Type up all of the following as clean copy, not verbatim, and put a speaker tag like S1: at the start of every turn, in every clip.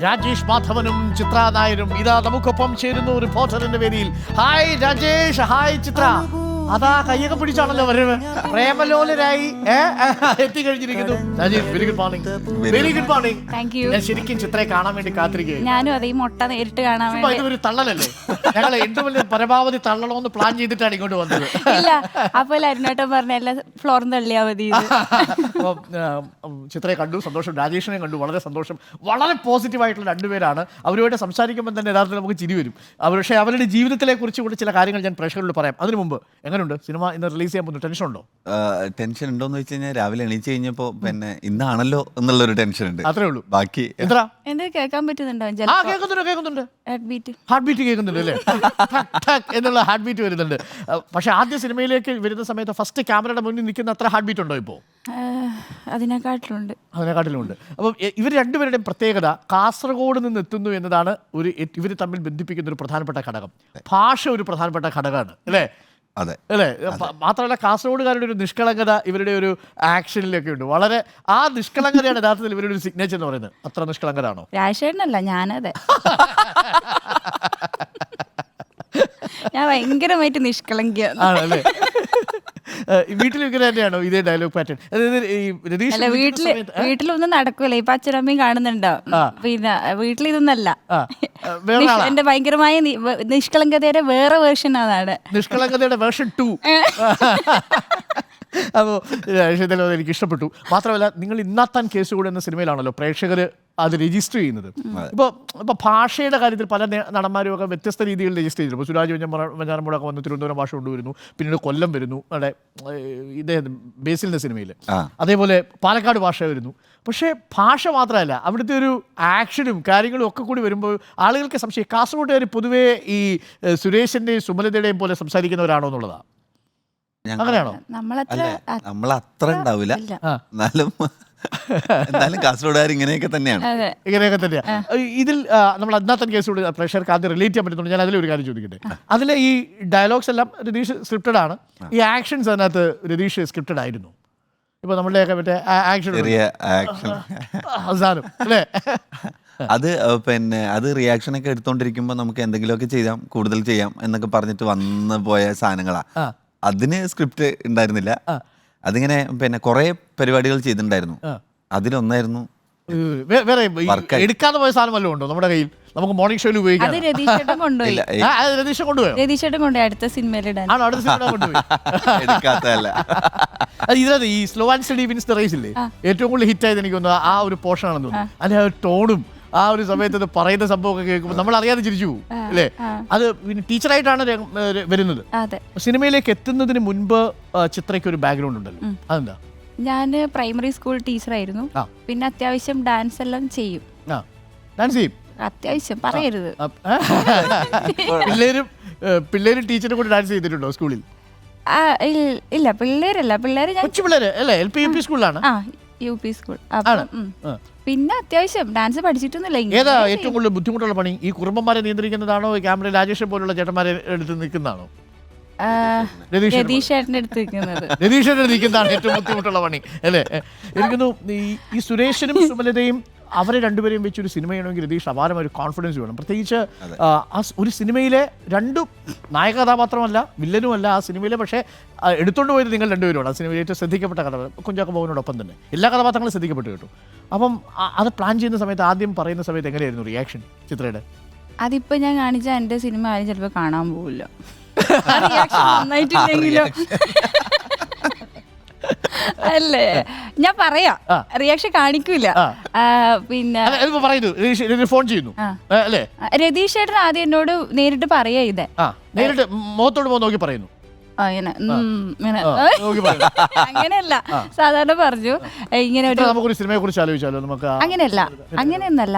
S1: രാജേഷ് മാധവനും ചിത്ര നായരും ഇതാ നമുക്കൊപ്പം ചേരുന്നു റിപ്പോർട്ടറിന്റെ വേദിയിൽ. Hi Rajesh, hi Chitra. അതാ കയ്യൊക്കെ പിടിച്ചാണല്ലോ വരുന്നത്. പ്രേമലോലരായി എത്തിക്കഴിഞ്ഞിരിക്കുന്നു. Rajesh, very good morning. Very good morning. ഞാൻ ശരിക്കും ചിത്രയെ കാണാൻ വേണ്ടി കാത്തിരിക്കുകയാണ്.
S2: ഞാനും അതേ മുട്ട നേരിട്ട് കാണാൻ വേണ്ടി.
S1: ഇതൊരു തള്ളലല്ലേ? ഞങ്ങൾ എന്തുപോലെ പരമാവധി തള്ളണമെന്ന് പ്ലാൻ ചെയ്തിട്ടാണ് ഇങ്ങോട്ട് വന്നത്.
S2: ഇല്ല, അപ്പോൾ അരുണേട്ടൻ പറഞ്ഞ എല്ലാ ഫ്ലോറും തള്ളിയാ മതി.
S1: ചിത്രയെ കണ്ടു, സന്തോഷം. രാജേഷിനെ കണ്ടു, വളരെ സന്തോഷം. വളരെ പോസിറ്റീവായിട്ടുള്ള രണ്ടുപേരാണ്. അവരുമായിട്ട് സംസാരിക്കുമ്പോൾ തന്നെ യഥാർത്ഥത്തിൽ നമുക്ക് ചിരി വരും. പക്ഷേ അവരുടെ ജീവിതത്തിലെ കുറിച്ച് കൂടി ചില കാര്യങ്ങൾ ഞാൻ പ്രേക്ഷകരോട് പറയാം. അതിനു മുമ്പ് എങ്ങനെയുണ്ട് സിനിമ ഇന്ന് റിലീസ് ചെയ്യാൻ പോകുന്നു? ടെൻഷൻ ഉണ്ടോ?
S3: ടെൻഷൻ ഉണ്ടോന്ന് വെച്ച് കഴിഞ്ഞാൽ രാവിലെ എണീച്ച് കഴിഞ്ഞപ്പോ പിന്നെ ഇന്നാണല്ലോ എന്നുള്ളൊരു ടെൻഷൻ ഉണ്ട്.
S1: അത്രേ ഉള്ളൂ.
S3: ബാക്കി
S1: എന്താ
S2: എന്താ കേൾക്കാൻ പറ്റുന്നുണ്ടോ?
S1: കേൾക്കുന്നുണ്ട്.
S2: ഹാർട്ട്
S1: ബീറ്റ് കേൾക്കുന്നുണ്ട് അല്ലേ? എന്നുള്ള ഹാർട്ട് ബീറ്റ് വരുന്നുണ്ട്. പക്ഷെ ആദ്യ സിനിമയിലേക്ക് വരുന്ന സമയത്ത് ഫസ്റ്റ് ക്യാമറയുടെ മുന്നിൽ നിൽക്കുന്ന അത്ര ഹാർട്ട് ബീറ്റ് ഉണ്ടോ ഇപ്പോൾ?
S2: അതിനെക്കാട്ടിലുണ്ട്.
S1: അപ്പം ഇവർ രണ്ടുപേരുടെയും പ്രത്യേകത കാസർഗോഡ് നിന്ന് എത്തുന്നു എന്നതാണ് ഇവർ തമ്മിൽ ബന്ധിപ്പിക്കുന്ന ഒരു പ്രധാനപ്പെട്ട ഘടകം. ഭാഷ ഒരു പ്രധാനപ്പെട്ട ഘടകമാണ് അല്ലേ?
S3: അതെ
S1: അല്ലേ? മാത്രമല്ല കാസർഗോഡുകാരുടെ ഒരു നിഷ്കളങ്കത ഇവരുടെ ഒരു ആക്ഷനിലൊക്കെ ഉണ്ട്. വളരെ ആ നിഷ്കളങ്കതയാണ് യഥാർത്ഥത്തിൽ ഇവരുടെ ഒരു സിഗ്നേച്ചർ എന്ന് പറയുന്നത്. അത്ര നിഷ്കളങ്കരാണോ?
S2: രാജേഷേട്ടനല്ല, ഞാനതെ. ഞാൻ ഭയങ്കരമായിട്ട് നിഷ്കളങ്കിയാണ്.
S1: ആണല്ലേ? വീട്ടിൽ ഇങ്ങനെ തന്നെയാണോ ഇതേ ഡയലോഗ് പാറ്റേൺ?
S2: അല്ല, വീട്ടിലൊന്നും നടക്കൂല. ഇപ്പൊ അച്ഛനമ്മയും കാണുന്നുണ്ടാവും. പിന്നെ വീട്ടിൽ ഇതൊന്നല്ല. എന്റെ ഭയങ്കരമായ നിഷ്കളങ്കതയുടെ വേറെ വേർഷൻ അതാണ്.
S1: നിഷ്കളങ്കതയുടെ വേർഷൻ 2. അപ്പോൾ എനിക്ക് ഇഷ്ടപ്പെട്ടു. മാത്രമല്ല, നിങ്ങൾ ഇന്നാത്താൻ കേസ് കൂടെ എന്ന സിനിമയിലാണല്ലോ പ്രേക്ഷകർ അത് രജിസ്റ്റർ ചെയ്യുന്നത്. ഇപ്പോൾ ഭാഷയുടെ കാര്യത്തിൽ പല നടന്മാരും ഒക്കെ വ്യത്യസ്ത രീതിയിൽ രജിസ്റ്റർ ചെയ്തിരുന്നു. ഇപ്പോൾ സുരാജ് വെഞ്ഞാറമൂടൊക്കെ വന്ന് തിരുവനന്തപുരം ഭാഷ കൊണ്ടുവരുന്നു, പിന്നീട് കൊല്ലം വരുന്നു, അവിടെ ഇദ്ദേഹം ബേസിലിൻ്റെ സിനിമയിൽ. അതേപോലെ പാലക്കാട് ഭാഷ വരുന്നു. പക്ഷേ ഭാഷ മാത്രമല്ല, അവിടുത്തെ ഒരു ആക്ഷനും കാര്യങ്ങളും ഒക്കെ കൂടി വരുമ്പോൾ ആളുകൾക്ക് സംശയം കാസർഗോഡുകാർ പൊതുവേ ഈ സുരേഷിൻ്റെയും സുമലതയുടെയും പോലെ സംസാരിക്കുന്നവരാണോ എന്നുള്ളതാണ്. അങ്ങനെയാണോ?
S3: നമ്മളത്ര ഉണ്ടാവില്ല, എന്നാലും കാസർഗോഡുകാർ ഇങ്ങനെയൊക്കെ തന്നെയാണ്.
S1: ഇതിൽ നമ്മൾ അതിനകത്ത് കേസോട് പ്രേക്ഷകർക്ക് ആദ്യം റിലേറ്റ് ചെയ്യാൻ പറ്റുന്നുണ്ട്. ഞാൻ അതിലൊരു കാര്യം ചോദിക്കട്ടെ. അതിലെ ഈ ഡയലോഗ്സ് എല്ലാം രതീഷ് സ്ക്രിപ്റ്റഡ് ആണ്. ഈ ആക്ഷൻസ് അതിനകത്ത് രതീഷ് സ്ക്രിപ്റ്റഡ് ആയിരുന്നു. ഇപ്പൊ നമ്മളുടെയൊക്കെ മറ്റേ ആക്ഷൻ അവസാനം അല്ലേ?
S3: അത് പിന്നെ അത് റിയാക്ഷനൊക്കെ എടുത്തോണ്ടിരിക്കുമ്പോൾ നമുക്ക് എന്തെങ്കിലുമൊക്കെ ചെയ്യാം, കൂടുതൽ ചെയ്യാം എന്നൊക്കെ പറഞ്ഞിട്ട് വന്നു പോയ സാധനങ്ങളാ. അതിന് സ്ക്രിപ്റ്റ് ഉണ്ടായിരുന്നില്ല. അതിങ്ങനെ പിന്നെ കുറെ പരിപാടികൾ ചെയ്തിട്ടുണ്ടായിരുന്നു. അതിലൊന്നായിരുന്നു
S1: എടുക്കാതെ പോയ സാധനം വല്ലതും ഉണ്ടോ നമ്മുടെ കയ്യിൽ? നമുക്ക് മോർണിംഗ് ഷോയിൽ ഉപയോഗിക്കാം.
S2: രതീഷേട്ടൻ കൊണ്ടുപോയി.
S1: രതീഷേട്ടൻ
S2: കൊണ്ടുപോയി അടുത്ത സിനിമയിൽ
S1: ഇതിനകത്ത് ഈ slow and steady wins the race ഇല്ലേ, ഏറ്റവും കൂടുതൽ ഹിറ്റ് ആയത് എനിക്ക് തോന്നുന്നു ആ ഒരു പോർഷൻ ആണെന്ന് തോന്നുന്നു. അതിന്റെ ആ ടോണും ആ ഒരു സമയത്ത് അത് പറയുന്ന സംഭവമൊക്കെ കേൾക്കുമ്പോൾ നമ്മൾ അറിയാതെ ചിരിച്ചു പോകും അല്ലേ? അത് ടീച്ചറായിട്ടാണ് വരുന്നത്. സിനിമയിലേക്ക് എത്തുന്നതിന് മുൻപ് ചിത്രയ്ക്ക് ഒരു ബാക്ക്ഗ്രൗണ്ട് ഉണ്ടല്ലോ, അതെന്താ?
S2: ഞാൻ പ്രൈമറി സ്കൂൾ ടീച്ചറായിരുന്നു. പിന്നെ അത്യാവശ്യം ഡാൻസ് എല്ലാം ചെയ്യും.
S1: ഡാൻസ് ചെയ്യും
S2: അത്യാവശ്യം, പറയരുത്.
S1: പിള്ളേരും ടീച്ചറിനെ കൂടെ ഡാൻസ് ചെയ്തിട്ടുണ്ടോ സ്കൂളിൽ?
S2: ഇല്ല, പിള്ളേരല്ല.
S1: പിള്ളേര് അല്ലേ? LP UP സ്കൂളിലാണ്.
S2: UP school. പിന്നെ അത്യാവശ്യം ഡാൻസ് പഠിച്ചിട്ടൊന്നുമില്ല.
S1: ഏതാ ഏറ്റവും കൂടുതൽ ബുദ്ധിമുട്ടുള്ള പണി? ഈ കുറുമ്പന്മാരെ നിയന്ത്രിക്കുന്നതാണോ, ക്യാമറ രാജേഷ് പോലുള്ള ചേട്ടന്മാരെ എടുത്ത് നിൽക്കുന്നതാണോ?
S2: രതീഷേട്ടൻ്റെ അടുത്ത് നിൽക്കുന്നത്.
S1: രതീഷേട്ടൻ നിൽക്കുന്നതാണ് ഏറ്റവും ബുദ്ധിമുട്ടുള്ള പണി അല്ലേ? എനിക്കൊന്നു ഈ സുരേഷിനും സുമലതയും അവരെ രണ്ടുപേരെയും വെച്ചൊരു സിനിമ ചെയ്യണമെങ്കിൽ രതീഷ് അപാരമായ ഒരു കോൺഫിഡൻസ് വേണം. പ്രത്യേകിച്ച് ഒരു സിനിമയിലെ രണ്ടു നായക കഥാപാത്രമല്ല, വില്ലനുമല്ല ആ സിനിമയിലെ. പക്ഷേ എടുത്തുകൊണ്ട് പോയത് നിങ്ങൾ രണ്ടുപേരുമാണ്. ആ സിനിമയിൽ ഏറ്റവും ശ്രദ്ധിക്കപ്പെട്ട കഥാപാത്രം കുഞ്ചാക്കോ ബോബനോടൊപ്പം തന്നെ എല്ലാ കഥാപാത്രങ്ങളും ശ്രദ്ധിക്കപ്പെട്ടു കേട്ടു. അപ്പം അത് പ്ലാൻ ചെയ്യുന്ന സമയത്ത്, ആദ്യം പറയുന്ന സമയത്ത് എങ്ങനെയായിരുന്നു റിയാക്ഷൻ ചിത്രയുടെ?
S2: അതിപ്പോ ഞാൻ കാണിച്ച എൻ്റെ സിനിമ ആരും ചിലപ്പോൾ കാണാൻ പോവില്ല. നന്നായിട്ടില്ലെങ്കിലോ അല്ലേ? ഞാൻ പറയാം, റിയാക്ഷൻ കാണിക്കൂല. പിന്നെ
S1: ഫോൺ ചെയ്യുന്നു അല്ലേ?
S2: രതീഷ് ചേട്ടൻ ആദ്യം എന്നോട് നേരിട്ട് പറയാ, ഇതേ
S1: നേരിട്ട് മുഖത്തോട് നോക്കി പറയുന്നു.
S2: അങ്ങനെയല്ല, സാധാരണ പറഞ്ഞു ഇങ്ങനെ
S1: നമുക്കൊരു സിനിമയെ കുറിച്ച് ആലോചിച്ചാലോ നമുക്ക്?
S2: അങ്ങനെയൊന്നല്ല,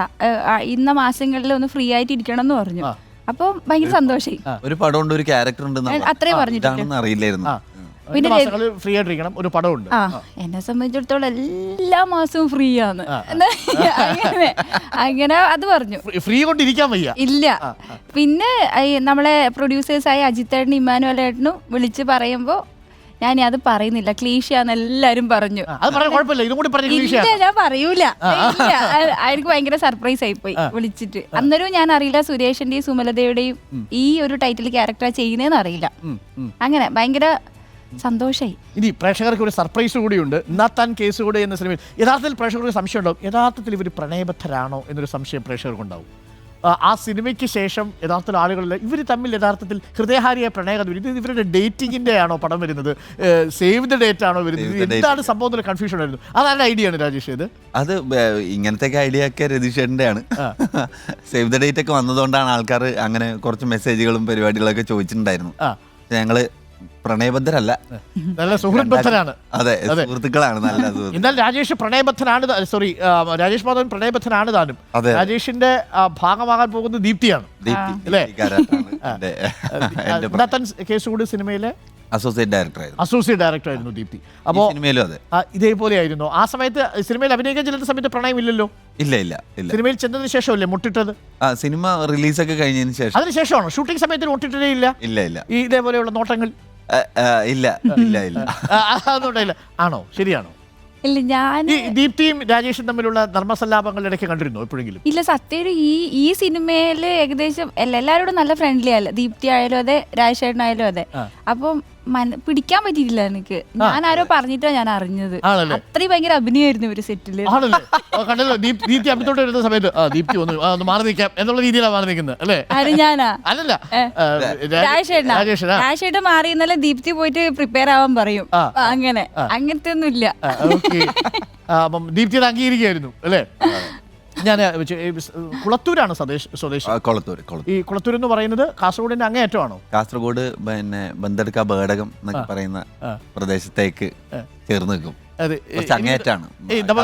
S2: ഇന്ന മാസങ്ങളിൽ ഒന്ന് ഫ്രീ ആയിട്ട് ഇരിക്കണം എന്ന് പറഞ്ഞു. അപ്പൊ ഭയങ്കര സന്തോഷായി.
S3: ഒരു പടം ഉണ്ട്, ഒരു ക്യാരക്ടർ ഉണ്ട്,
S2: അത്രേ പറഞ്ഞിട്ടുണ്ട്.
S3: അറിയില്ലായിരുന്നു.
S1: പിന്നെ ഫ്രീ ആയിട്ടിരിക്കണം, ഒരു പടമുണ്ട്.
S2: എന്നെ സംബന്ധിച്ചിടത്തോളം എല്ലാ മാസവും ഫ്രീ ആണ്. അങ്ങനെ അത് പറഞ്ഞു.
S1: ഫ്രീ കൊണ്ടിരിക്കാൻ വയ്യ.
S2: ഇല്ല. പിന്നെ നമ്മളെ പ്രൊഡ്യൂസേഴ്സായ അജിത്തേട്ടനും ഇമ്മാനുവലേട്ടനും വിളിച്ച് പറയുമ്പോൾ ഞാൻ അത് പറയുന്നില്ല, ക്ലീശയാന്ന് എല്ലാരും പറഞ്ഞു.
S1: അത് പറയാൻ കുഴപ്പമില്ല, ഇതും കൂടി പറഞ്ഞു.
S2: ഇല്ല, ഞാൻ പറയൂല. ഇല്ല, എനിക്ക് ഭയങ്കര സർപ്രൈസ് ആയിപ്പോയി വിളിച്ചിട്ട്. അന്നേരം ഞാൻ അറിയില്ല സുരേഷിന്റെയും സുമലതയുടെയും ഈ ഒരു ടൈറ്റിൽ ക്യാരക്ടർ ചെയ്യുന്നതെന്ന് അറിയില്ല. അങ്ങനെ ഭയങ്കര സന്തോഷായി.
S1: ഇനി പ്രേക്ഷകർക്ക് ഒരു സർപ്രൈസ് കൂടിയുണ്ട്. ഇന്നാത്താൻ കേസ് കൂടി എന്ന സിനിമയിൽ യഥാർത്ഥത്തിൽ പ്രേക്ഷകർക്ക് സംശയം ഉണ്ടാവും, യഥാർത്ഥത്തിൽ ഇവർ പ്രണയബദ്ധരാണോ എന്നൊരു സംശയം പ്രേക്ഷകർക്കുണ്ടാവും. ആ സിനിമയ്ക്ക് ശേഷം യഥാർത്ഥത്തിൽ ആളുകളിൽ ഇവർ തമ്മിൽ യഥാർത്ഥത്തിൽ ഹൃദയഹാരിയായ പ്രണയകഥ, ഇത് ഇവരുടെ ഡേറ്റിങ്ങിൻ്റെ ആണോ പടം വരുന്നത്, സേവ് ദ ഡേറ്റ് ആണോ വരുന്നത്, എന്താണ് സംഭവം എന്നൊരു കൺഫ്യൂഷൻ ആയിരുന്നു. അതാണ് ഐഡിയ ആണ് രാജേഷ് ഇത്.
S3: അത് ഇങ്ങനത്തെ ഐഡിയ ഒക്കെ രതീഷേട്ടൻ്റെ ആണ്. സേവ് ദ ഡേറ്റ് ഒക്കെ വന്നതുകൊണ്ടാണ് ആൾക്കാർ അങ്ങനെ കുറച്ച് മെസ്സേജുകളും പരിപാടികളൊക്കെ ചോദിച്ചിട്ടുണ്ടായിരുന്നു. ഞങ്ങള് പ്രണയബദ്ധരല്ല,
S1: നല്ല സുഹൃത്ബദ്ധരാണ്.
S3: അതെ, സുഹൃത്തുക്കളാണ്. നല്ല
S1: എന്നാൽ രാജേഷ് പ്രണയബദ്ധനാണ്, സോറി രാജേഷ് മാധവൻ പ്രണയബദ്ധനാണ് താനും. രാജേഷിന്റെ ഭാഗമാകാൻ പോകുന്നത് ദീപ്തിയാണ് അല്ലേ? ഇന്നാത്താൻ കേസ് കൂടി സിനിമയിലെ
S3: അസോസിയേറ്റ്
S1: ഡയറക്ടർ ആയിരുന്നു ദീപ്തി. അപ്പോ
S3: സിനിമയിലും അതെ
S1: ഇതേപോലെ ആയിരുന്നു. ആ സമയത്ത് സിനിമയിൽ അഭിനയിക്കാൻ ചെല്ലുന്ന സമയത്ത് പ്രണയം ഇല്ലല്ലോ.
S3: ഇല്ല.
S1: സിനിമയിൽ ചെന്നതിന് ശേഷമല്ലേ മുട്ടിട്ടത്?
S3: സിനിമ റിലീസൊക്കെ കഴിഞ്ഞതിന് ശേഷം.
S1: അതിനുശേഷമാണോ? ഷൂട്ടിംഗ് സമയത്ത് മുട്ടിട്ടേ ഇല്ല.
S3: ഈ
S1: ഇതേപോലെയുള്ള നോട്ടങ്ങൾ
S3: ഇല്ല.
S1: അതൊന്നുമില്ല. ആണോ? ശരിയാണോ?
S2: ഇല്ല, ഞാൻ
S1: ദീപ്തിയും രാജേഷും തമ്മിലുള്ള നർമ്മസല്ലാപങ്ങളുടെ ഇടയ്ക്ക് കണ്ടിരുന്നോ എപ്പോഴെങ്കിലും?
S2: ഇല്ല, സത്യം ഈ സിനിമയില് ഏകദേശം എല്ലാവരോടും നല്ല ഫ്രണ്ട്ലി അല്ല. ദീപ്തി ആയാലും അതെ, രാജേഷേട്ടനായാലും അതെ. അപ്പം പിടിക്കാൻ പറ്റിയിട്ടില്ല എനിക്ക്. ഞാൻ ആരോ പറഞ്ഞിട്ടാ ഞാൻ അറിഞ്ഞത്. അത്രയും ഭയങ്കര അഭിനയമായിരുന്നു ഇവര് സെറ്റില്.
S1: കണ്ടല്ലോ ദീപ്തി അഭിത്തോട്ട് വരുന്ന സമയത്ത് ദീപ്തി ഒന്ന് മാറി നിൽക്കാം എന്നുള്ള രീതിയിലാണ് മാറി നിൽക്കുന്നത് അല്ലേ?
S2: അത് ഞാനാ
S1: അല്ലല്ല,
S2: രാജേഷേട്ടൻ മാറി എന്നാലും ദീപ്തി പോയിട്ട് പ്രിപ്പയർ ആവാൻ പറയും. അങ്ങനത്തെ ഒന്നും ഇല്ല.
S1: അപ്പം ദീപ്തി അംഗീകരിക്കുകയായിരുന്നു അല്ലേ? ഞാൻ കുളത്തൂരാണ് സ്വദേശി. ഈ കുളത്തൂർ എന്ന് പറയുന്നത് കാസർഗോഡിന്റെ അങ്ങേയറ്റമാണോ?
S3: കാസർഗോഡ് പിന്നെ ബന്തെടുക്ക ബേടകം എന്നൊക്കെ പറയുന്ന പ്രദേശത്തേക്ക് ചേർന്ന് നിൽക്കും.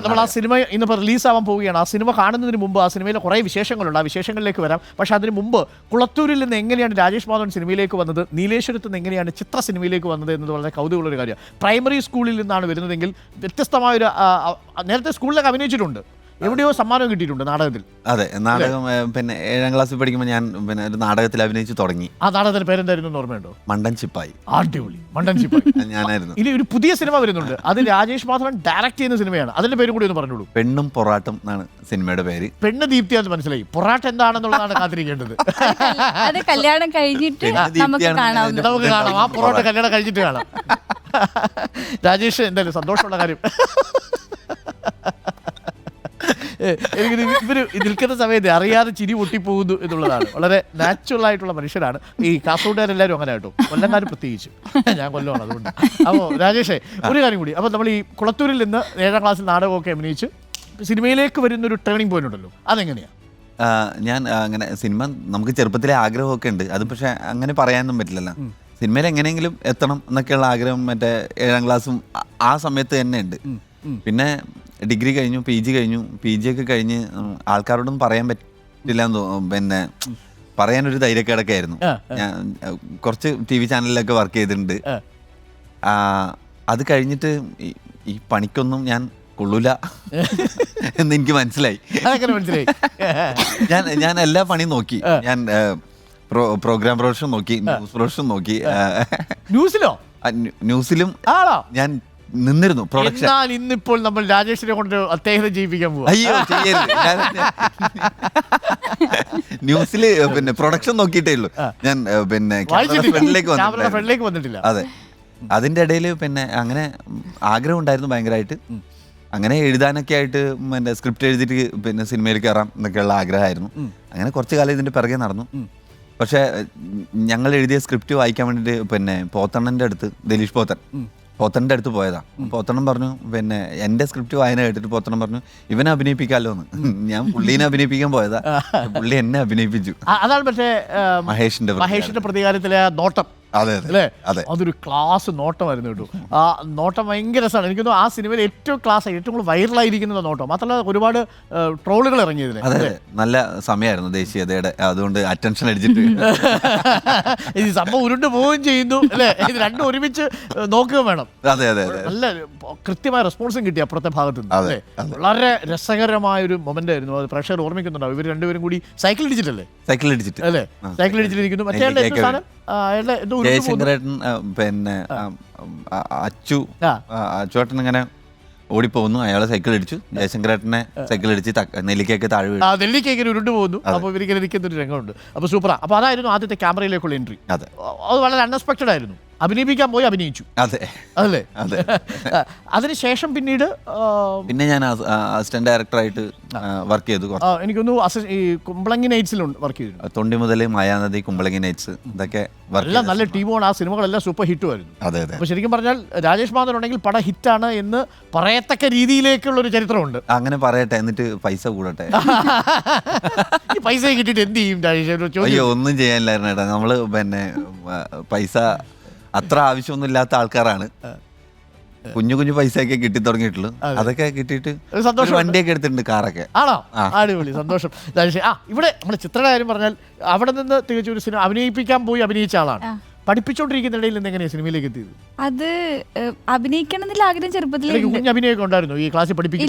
S1: നമ്മൾ ആ സിനിമ ഇന്നിപ്പോൾ റിലീസാവാൻ പോവുകയാണ്. ആ സിനിമ കാണുന്നതിന് മുമ്പ് ആ സിനിമയിലെ കുറേ വിശേഷങ്ങളുണ്ട്. ആ വിശേഷങ്ങളിലേക്ക് വരാം. പക്ഷേ അതിന് മുമ്പ് കുളത്തൂരിൽ നിന്ന് എങ്ങനെയാണ് രാജേഷ് മാധവൻ സിനിമയിലേക്ക് വന്നത്, നീലേശ്വരത്ത് നിന്ന് എങ്ങനെയാണ് ചിത്ര സിനിമയിലേക്ക് വന്നത് എന്നത് വളരെ കൗതുകമുള്ളൊരു കാര്യമാണ്. പ്രൈമറി സ്കൂളിൽ നിന്നാണ് വരുന്നതെങ്കിൽ വ്യത്യസ്തമായൊരു നേരത്തെ സ്കൂളിലൊക്കെ അഭിനയിച്ചിട്ടുണ്ട്, എവിടെയോ സമ്മാനം കിട്ടിയിട്ടുണ്ട് നാടകത്തിൽ.
S3: അതെ, നാടകം പിന്നെ 7ാം ക്ലാസ്സിൽ പഠിക്കുമ്പോൾ ഞാൻ പിന്നെ ഒരു നാടകത്തിൽ അഭിനയിച്ച് തുടങ്ങി.
S1: ആ നാടകത്തിന്റെ പേരെന്തായിരുന്നു ഓർമ്മയുണ്ടോ?
S3: മണ്ടൻ ചിപ്പായി.
S1: അടിപൊളി, മണ്ടൻ ചിപ്പായി
S3: ഞാനായിരുന്നു.
S1: ഇനി ഒരു പുതിയ സിനിമ വരുന്നുണ്ട്, അത് രാജേഷ് മാധവൻ ഡയറക്ട് ചെയ്യുന്ന സിനിമയാണ്. അതിന്റെ പേരും കൂടി ഒന്ന് പറഞ്ഞോളൂ.
S3: പെണ്ണും പൊറാട്ടും എന്നാണ് സിനിമയുടെ പേര്.
S1: പെണ്ണ് ദീപ്തി അത് മനസ്സിലായി, പൊറാട്ട് എന്താണെന്നുള്ളതാണ് കാത്തിരിക്കേണ്ടത്.
S2: അത് കല്യാണം കഴിഞ്ഞിട്ട് നമുക്ക്
S1: കാണാം. ആ പൊറോട്ട കല്യാണം കഴിഞ്ഞിട്ട് കാണാം. രാജേഷ് എന്തായാലും സന്തോഷമുള്ള കാര്യം, എനിക്ക് ഇവർ നിൽക്കുന്ന സമയത്ത് അറിയാതെ ചിരി പൊട്ടിപ്പോകുന്നു എന്നുള്ളതാണ്. വളരെ നാച്ചുറൽ ആയിട്ടുള്ള മനുഷ്യരാണ് ഈ കാസർഗോഡുകാരെല്ലാവരും. അങ്ങനെ കേട്ടോ, കൊല്ലംകാർ പ്രത്യേകിച്ച്. ഞാൻ കൊല്ലമാണ്, അതുകൊണ്ട്. അപ്പോൾ രാജേഷേ, ഒരു കാര്യം കൂടി. അപ്പോൾ നമ്മൾ ഈ കുളത്തൂരിൽ നിന്ന് 7ാം ക്ലാസ്സിൽ നാടകമൊക്കെ അഭിനയിച്ച് സിനിമയിലേക്ക് വരുന്നൊരു ടേണിംഗ് പോയിന്റ് ഉണ്ടല്ലോ, അതെങ്ങനെയാണ്?
S3: ഞാൻ അങ്ങനെ സിനിമ നമുക്ക് ചെറുപ്പത്തിലെ ആഗ്രഹമൊക്കെ ഉണ്ട്. അത് പക്ഷേ അങ്ങനെ പറയാനൊന്നും പറ്റില്ലല്ലോ. സിനിമയിൽ എങ്ങനെയെങ്കിലും എത്തണം എന്നൊക്കെയുള്ള ആഗ്രഹം മറ്റേ 7ാം ക്ലാസ്സും ആ സമയത്ത് തന്നെ ഉണ്ട്. പിന്നെ ഡിഗ്രി കഴിഞ്ഞു, PG കഴിഞ്ഞു. PG ഒക്കെ കഴിഞ്ഞ് ആൾക്കാരോടൊന്നും പറയാൻ പറ്റില്ല എന്ന് തോന്നുന്നു. പിന്നെ പറയാനൊരു ധൈര്യക്കേടൊക്കെ ആയിരുന്നു. ഞാൻ കുറച്ച് TV ചാനലിലൊക്കെ വർക്ക് ചെയ്തിട്ടുണ്ട്. അത് കഴിഞ്ഞിട്ട് ഈ പണിക്കൊന്നും ഞാൻ കൊള്ളൂല എന്നെനിക്ക് മനസ്സിലായി. ഞാൻ എല്ലാ പണിയും നോക്കി. ഞാൻ പ്രോഗ്രാം പ്രൊഡക്ഷൻ നോക്കി, ന്യൂസ് പ്രൊഡക്ഷൻ നോക്കി. ന്യൂസിലും ഞാൻ നിന്നിരുന്നു പ്രൊഡക്ഷൻ.
S1: ഇന്നിപ്പോൾ നമ്മൾ രാജേഷിനെ കൊണ്ട് അദ്ദേഹത്തെ ജീവിക്കാൻ പോകും.
S3: അയ്യോ, ന്യൂസില് പിന്നെ പ്രൊഡക്ഷൻ നോക്കിയിട്ടേ ഉള്ളൂ ഞാൻ. പിന്നെ
S1: ഫ്രണ്ടിലേക്ക് വന്നിട്ടില്ല.
S3: അതെ, അതിന്റെ ഇടയിൽ പിന്നെ അങ്ങനെ ആഗ്രഹം ഉണ്ടായിരുന്നു ഭയങ്കരമായിട്ട്. അങ്ങനെ എഴുതാനൊക്കെ ആയിട്ട് പിന്നെ സ്ക്രിപ്റ്റ് എഴുതിയിട്ട് പിന്നെ സിനിമയിൽ കയറാം എന്നൊക്കെയുള്ള ആഗ്രഹമായിരുന്നു. അങ്ങനെ കുറച്ച് കാലം ഇതിന്റെ പിറകെ നടന്നു. പക്ഷെ ഞങ്ങൾ എഴുതിയ സ്ക്രിപ്റ്റ് വായിക്കാൻ വേണ്ടിയിട്ട് പിന്നെ പോത്തണ്ണന്റെ അടുത്ത്, ദിലീഷ് പോത്തണ്ണന്റെ അടുത്ത് പോയതാണ്. പോത്തണ്ണൻ പറഞ്ഞു, പിന്നെ എൻ്റെ സ്ക്രിപ്റ്റ് വായന കേട്ടിട്ട് പോത്തണ്ണൻ പറഞ്ഞു ഇവനെ അഭിനയിപ്പിക്കാമല്ലോ എന്ന്. ഞാൻ പുള്ളീനെ അഭിനയിപ്പിക്കാൻ പോയതാ, പുള്ളി എന്നെ അഭിനയിപ്പിച്ചു.
S1: അതാണ് പക്ഷേ മഹേഷിന്റെ പ്രതികാരത്തിലെ നോട്ടം. അല്ലേ? അതൊരു ക്ലാസ് നോട്ടമായിരുന്നു കേട്ടോ. ആ നോട്ടം ഭയങ്കര രസമാണ്. എനിക്കൊന്നു ആ സിനിമയിൽ ഏറ്റവും കൂടുതൽ വൈറലായിരിക്കുന്നത് നോട്ടം. മാത്രമല്ല ഒരുപാട് ട്രോളുകൾ ഇറങ്ങിയതിന്.
S3: അതെ, നല്ല സമയമായിരുന്നു ദേശീയതയുടെ, അതുകൊണ്ട് അറ്റൻഷൻ അടിച്ചിട്ട്
S1: ഈ സംഭവം ഉരുണ്ട് പോവുകയും ചെയ്യുന്നു അല്ലേ? ഇത് രണ്ടും ഒരുമിച്ച് നോക്കുകയും വേണം.
S3: അതെ,
S1: നല്ല കൃത്യമായ റെസ്പോൺസും കിട്ടി അപ്പുറത്തെ ഭാഗത്ത് നിന്ന്. അതെ, വളരെ രസകരമായൊരു മൊമെന്റ് ആയിരുന്നു. അത് പ്രേക്ഷകർ ഓർമ്മിക്കുന്നുണ്ടാവും. ഇവർ രണ്ടുപേരും കൂടി സൈക്കിൾ ഇടിച്ചിട്ടല്ലേ?
S3: സൈക്കിൾ ഇടിച്ചിട്ട്
S1: അല്ലേ? സൈക്കിൾ ഇടിച്ചിട്ടിരിക്കുന്നു. മറ്റേ അയാളുടെ എന്തോ ഉരുണ്ട് പോകുന്നു.
S3: ജയശങ്കരേട്ടൻ പിന്നെ അച്ചുവേട്ടൻ ഇങ്ങനെ ഓടിപ്പോകുന്നു, അയാളെ സൈക്കിൾ അടിച്ചു, ജയശങ്കരേട്ടനെ സൈക്കിൾ അടിച്ച് നെല്ലിക്കൊക്കെ താഴെ വീണു.
S1: നെല്ലിക്കേക്കിന് ഉരുണ്ട് പോകുന്നു. അപ്പോൾ ഇവരിങ്ങനെ ഇരിക്കുന്ന ഒരു രംഗമുണ്ട്. അപ്പോൾ സൂപ്പറാ. അപ്പോൾ അതായിരുന്നു ആദ്യത്തെ ക്യാമറയിലേക്കുള്ള എൻട്രി.
S3: അതെ,
S1: അത് വളരെ അൺഎക്സ്പെക്റ്റഡ് ആയിരുന്നു. അഭിനയിപ്പിക്കാൻ പോയി അഭിനയിച്ചു.
S3: അതെ
S1: അതല്ലേ?
S3: അതെ.
S1: അതിനുശേഷം പിന്നീട്
S3: പിന്നെ ഞാൻ അസിസ്റ്റന്റ് ഡയറക്ടറായിട്ട് വർക്ക് ചെയ്തു.
S1: എനിക്കൊന്നു ഈ കുമ്പളങ്ങി നൈറ്റ്സിലുണ്ട് വർക്ക് ചെയ്തിരുന്നു.
S3: തൊണ്ടി മുതൽ മായാനദി, കുമ്പളങ്ങി നൈറ്റ്സ്, ഇതൊക്കെ
S1: എല്ലാം നല്ല ടീമാണ്. ആ സിനിമകളെല്ലാം സൂപ്പർ ഹിറ്റുമായിരുന്നു.
S3: അതെ അതെ.
S1: അപ്പോൾ ശരിക്കും പറഞ്ഞാൽ രാജേഷ് മാധവൻ ഉണ്ടെങ്കിൽ പടം ഹിറ്റാണ് എന്ന് പറയത്തക്ക രീതിയിലേക്കുള്ളൊരു ചരിത്രമുണ്ട്.
S3: അങ്ങനെ പറയട്ടെ, എന്നിട്ട് പൈസ കൂടട്ടെ.
S1: ഈ പൈസ കിട്ടിയിട്ട് എന്ത് ചെയ്യും രാജേഷ്?
S3: അയ്യോ, ഒന്നും ചെയ്യാനില്ലായിരുന്നു ഏട്ടാ. നമ്മള് പിന്നെ പൈസ അത്ര ആവശ്യമൊന്നും ഇല്ലാത്ത ആൾക്കാരാണ്. കുഞ്ഞു കുഞ്ഞു പൈസയൊക്കെ കിട്ടി തുടങ്ങിയിട്ടുള്ളൂ. അതൊക്കെ കിട്ടിയിട്ട് വണ്ടിയൊക്കെ എടുത്തിട്ടുണ്ട്, കാറൊക്കെ.
S1: ആണോ? അടിപൊളി, സന്തോഷം. ഇവിടെ നമ്മുടെ ചിത്രയുടെ കാര്യം പറഞ്ഞാൽ അവിടെ നിന്ന് തികച്ച ഒരു സിനിമ അഭിനയിപ്പിക്കാൻ പോയി അഭിനയിച്ച ആളാണ്. പഠിപ്പിച്ചോണ്ടിരിക്കുന്ന ഇടയിൽ നിന്ന് എങ്ങനെയാണ് സിനിമയിലേക്ക് എത്തിയത്?
S2: അത് അഭിനയിക്കണം എന്നുള്ള ആഗ്രഹം ചെറുപ്പത്തിലേ.
S1: കുഞ്ഞ് അഭിനയമൊക്കെ ഉണ്ടായിരുന്നു ഈ ക്ലാസ്സിൽ പഠിപ്പിക്കും?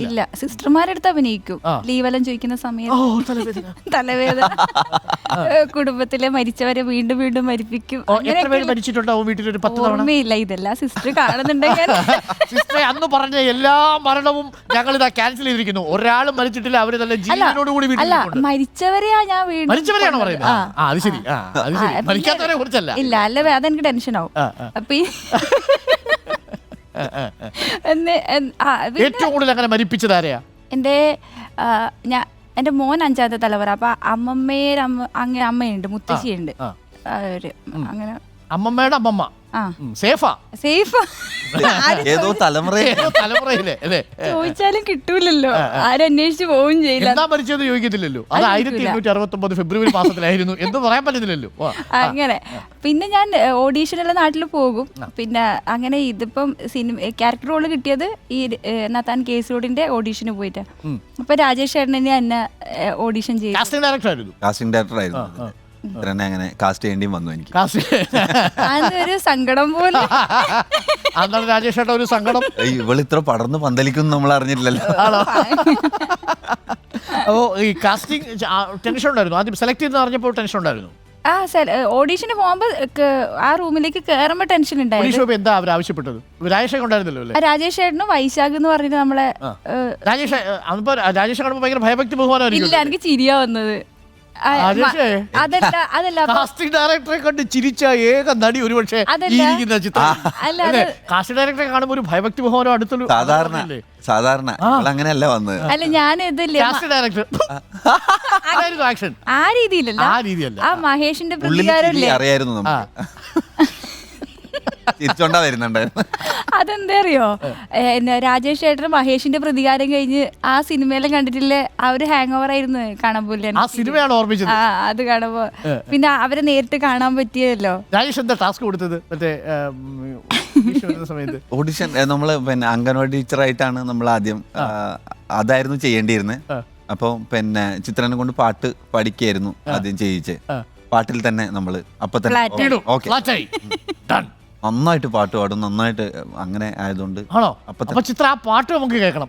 S2: ഇല്ല, സിസ്റ്റർമാരെടുത്ത് അഭിനയിക്കും. ലീവെല്ലാം ചോദിക്കുന്ന സമയത്ത് തലവേദന. കുടുംബത്തിലെ മരിച്ചവരെ വീണ്ടും വീണ്ടും മരിപ്പിക്കും. ഓർമ്മയില്ല, ഇതെല്ലാം സിസ്റ്റർ കാണുന്നുണ്ടെങ്കിൽ.
S1: സിസ്റ്ററെ അന്ന് പറഞ്ഞ എല്ലാ മരണവും ഞങ്ങൾ ഇതാ ക്യാൻസൽ ചെയ്തിരിക്കുന്നു. ഒരാളും മരിച്ചിട്ടില്ല, അവര് നല്ല ജീവനോടുകൂടി.
S2: അല്ല, മരിച്ചവരെയാ ഞാൻ വീണ്ടും.
S1: മരിച്ചവരെയാണോ പറയുന്നത്? മരിക്കാത്തവരെ കുറിച്ചല്ല.
S2: ഇല്ല, അല്ല അതെനിക്ക് ടെൻഷനാവും. അപ്പൊ
S1: ഏറ്റവും കൂടുതൽ അങ്ങനെ മരിപ്പിച്ചത് ആരെയാ?
S2: എന്റെ മോൻ 5ാമത്തെ തലമുറ. അപ്പൊ അമ്മമ്മയുടെ അമ്മയുണ്ട്, മുത്തശ്ശിയുണ്ട്. അങ്ങനെ
S1: അമ്മമ്മയുടെ അമ്മമ്മ സേഫാ
S3: ഏതോ
S1: തലമുറയിലെ അല്ലേ?
S2: ചോദിച്ചാലും കിട്ടൂലല്ലോ, ആരന്വേഷിച്ച് പോവും ചെയ്യില്ല.
S1: എന്താ മരിച്ചത് ചോദിക്കത്തില്ലല്ലോ. അത് 1869 ഫെബ്രുവരി മാസത്തിലായിരുന്നു എന്ന് പറയാൻ പറ്റുന്നില്ലല്ലോ.
S2: അങ്ങനെ പിന്നെ ഞാൻ ഓഡീഷനെല്ലാം നാട്ടിൽ പോകും. പിന്നെ അങ്ങനെ ഇതിപ്പം ക്യാരക്ടർ റോള് കിട്ടിയത് ഈ നത്താൻ കേസോടിന്റെ ഓഡീഷന് പോയിട്ടാ. അപ്പൊ രാജേഷ് ചേട്ടനെ എന്നെ ഓഡീഷൻ ചെയ്തു.
S1: കാസ്റ്റിംഗ് ഡയറക്ടർ ആയിരുന്നു.
S3: അങ്ങനെ കാസ്റ്റ് ചെയ്യേണ്ടി വന്നു എനിക്ക്.
S2: അതൊരു സങ്കടം പോലെ.
S1: അതാണ് രാജേഷ് ചേട്ടാ ഒരു സങ്കടം.
S3: ഇവള് ഇത്ര പടർന്ന് പന്തലിക്കും നമ്മൾ അറിഞ്ഞിട്ടില്ലല്ലോ.
S1: അപ്പോ ഈ കാസ്റ്റിംഗ് ടെൻഷൻ ഉണ്ടായിരുന്നു. ആദ്യം സെലക്ട് ചെയ്ത് അറിഞ്ഞപ്പോൾ ടെൻഷൻ ഉണ്ടായിരുന്നു.
S2: ഓഡീഷന് പോകുമ്പോ ആ റൂമിലേക്ക് കയറുമ്പോ ടെൻഷൻ ഉണ്ടായിരുന്നു.
S1: എന്താ അവർ ആവശ്യപ്പെട്ടത്? രാജേഷ് ഉണ്ടായിരുന്നല്ലോ.
S2: രാജേഷ് ചേട്ടനും വൈശാഖ് എന്ന് പറഞ്ഞിട്ട് നമ്മളെ
S1: രാജേഷ് കാണുമ്പോ ഭയങ്കര ഭയഭക്തി ബഹുമാനമായിരിക്കും.
S2: ഇല്ല, എനിക്ക് ചിരിയാ വന്നത്.
S1: കാസ്റ്റിംഗ് ഡയറക്ടറെ കണ്ട് ചിരിച്ച ഏക നടി ഒരുപക്ഷെ കാസ്റ്റിംഗ് ഡയറക്ടറെ കാണുമ്പോൾ ഒരു ഭയഭക്തി ബഹുമാനം അടുത്തുള്ള
S3: സാധാരണ അങ്ങനെയല്ല വന്നത്.
S2: അല്ല, ഞാൻ
S1: ഡയറക്ടർ
S2: ആ രീതിയിലല്ല. ആ മഹേഷിന്റെ പ്രതികാരം
S3: അറിയായിരുന്നു നമുക്ക്. തിരിച്ചോണ്ടാ വരുന്നുണ്ടായിരുന്നു.
S2: അതെന്താ അറിയോ, രാജേഷ് ചേട്ടൻ മഹേഷിന്റെ പ്രതികാരം കഴിഞ്ഞ് ആ സിനിമയെല്ലാം കണ്ടിട്ടില്ലേ, ആ ഒരു ഹാങ് ഓവർ ആയിരുന്നു കാണാൻ പോലെ. അത് കാണുമ്പോ പിന്നെ അവരെ നേരിട്ട് കാണാൻ പറ്റിയല്ലോ.
S1: രാജേഷ് എന്താ ടാസ്ക് കൊടുത്തത് സമയത്ത്?
S3: ഓഡിഷൻ നമ്മള് പിന്നെ അംഗൻവാടി ടീച്ചറായിട്ടാണ് നമ്മൾ ആദ്യം അതായിരുന്നു ചെയ്യേണ്ടിയിരുന്നത്. അപ്പൊ പിന്നെ ചിത്രനെ കൊണ്ട് പാട്ട് പഠിക്കായിരുന്നു ആദ്യം ചെയ്യിച്ച്. പാട്ടിൽ തന്നെ നമ്മള് അപ്പൊ തന്നെ നന്നായിട്ട് പാട്ട് പാടും, നന്നായിട്ട് അങ്ങനെ ആയതുകൊണ്ട്.
S1: അപ്പൊ ചിത്ര ആ പാട്ട് നമുക്ക് കേൾക്കണം.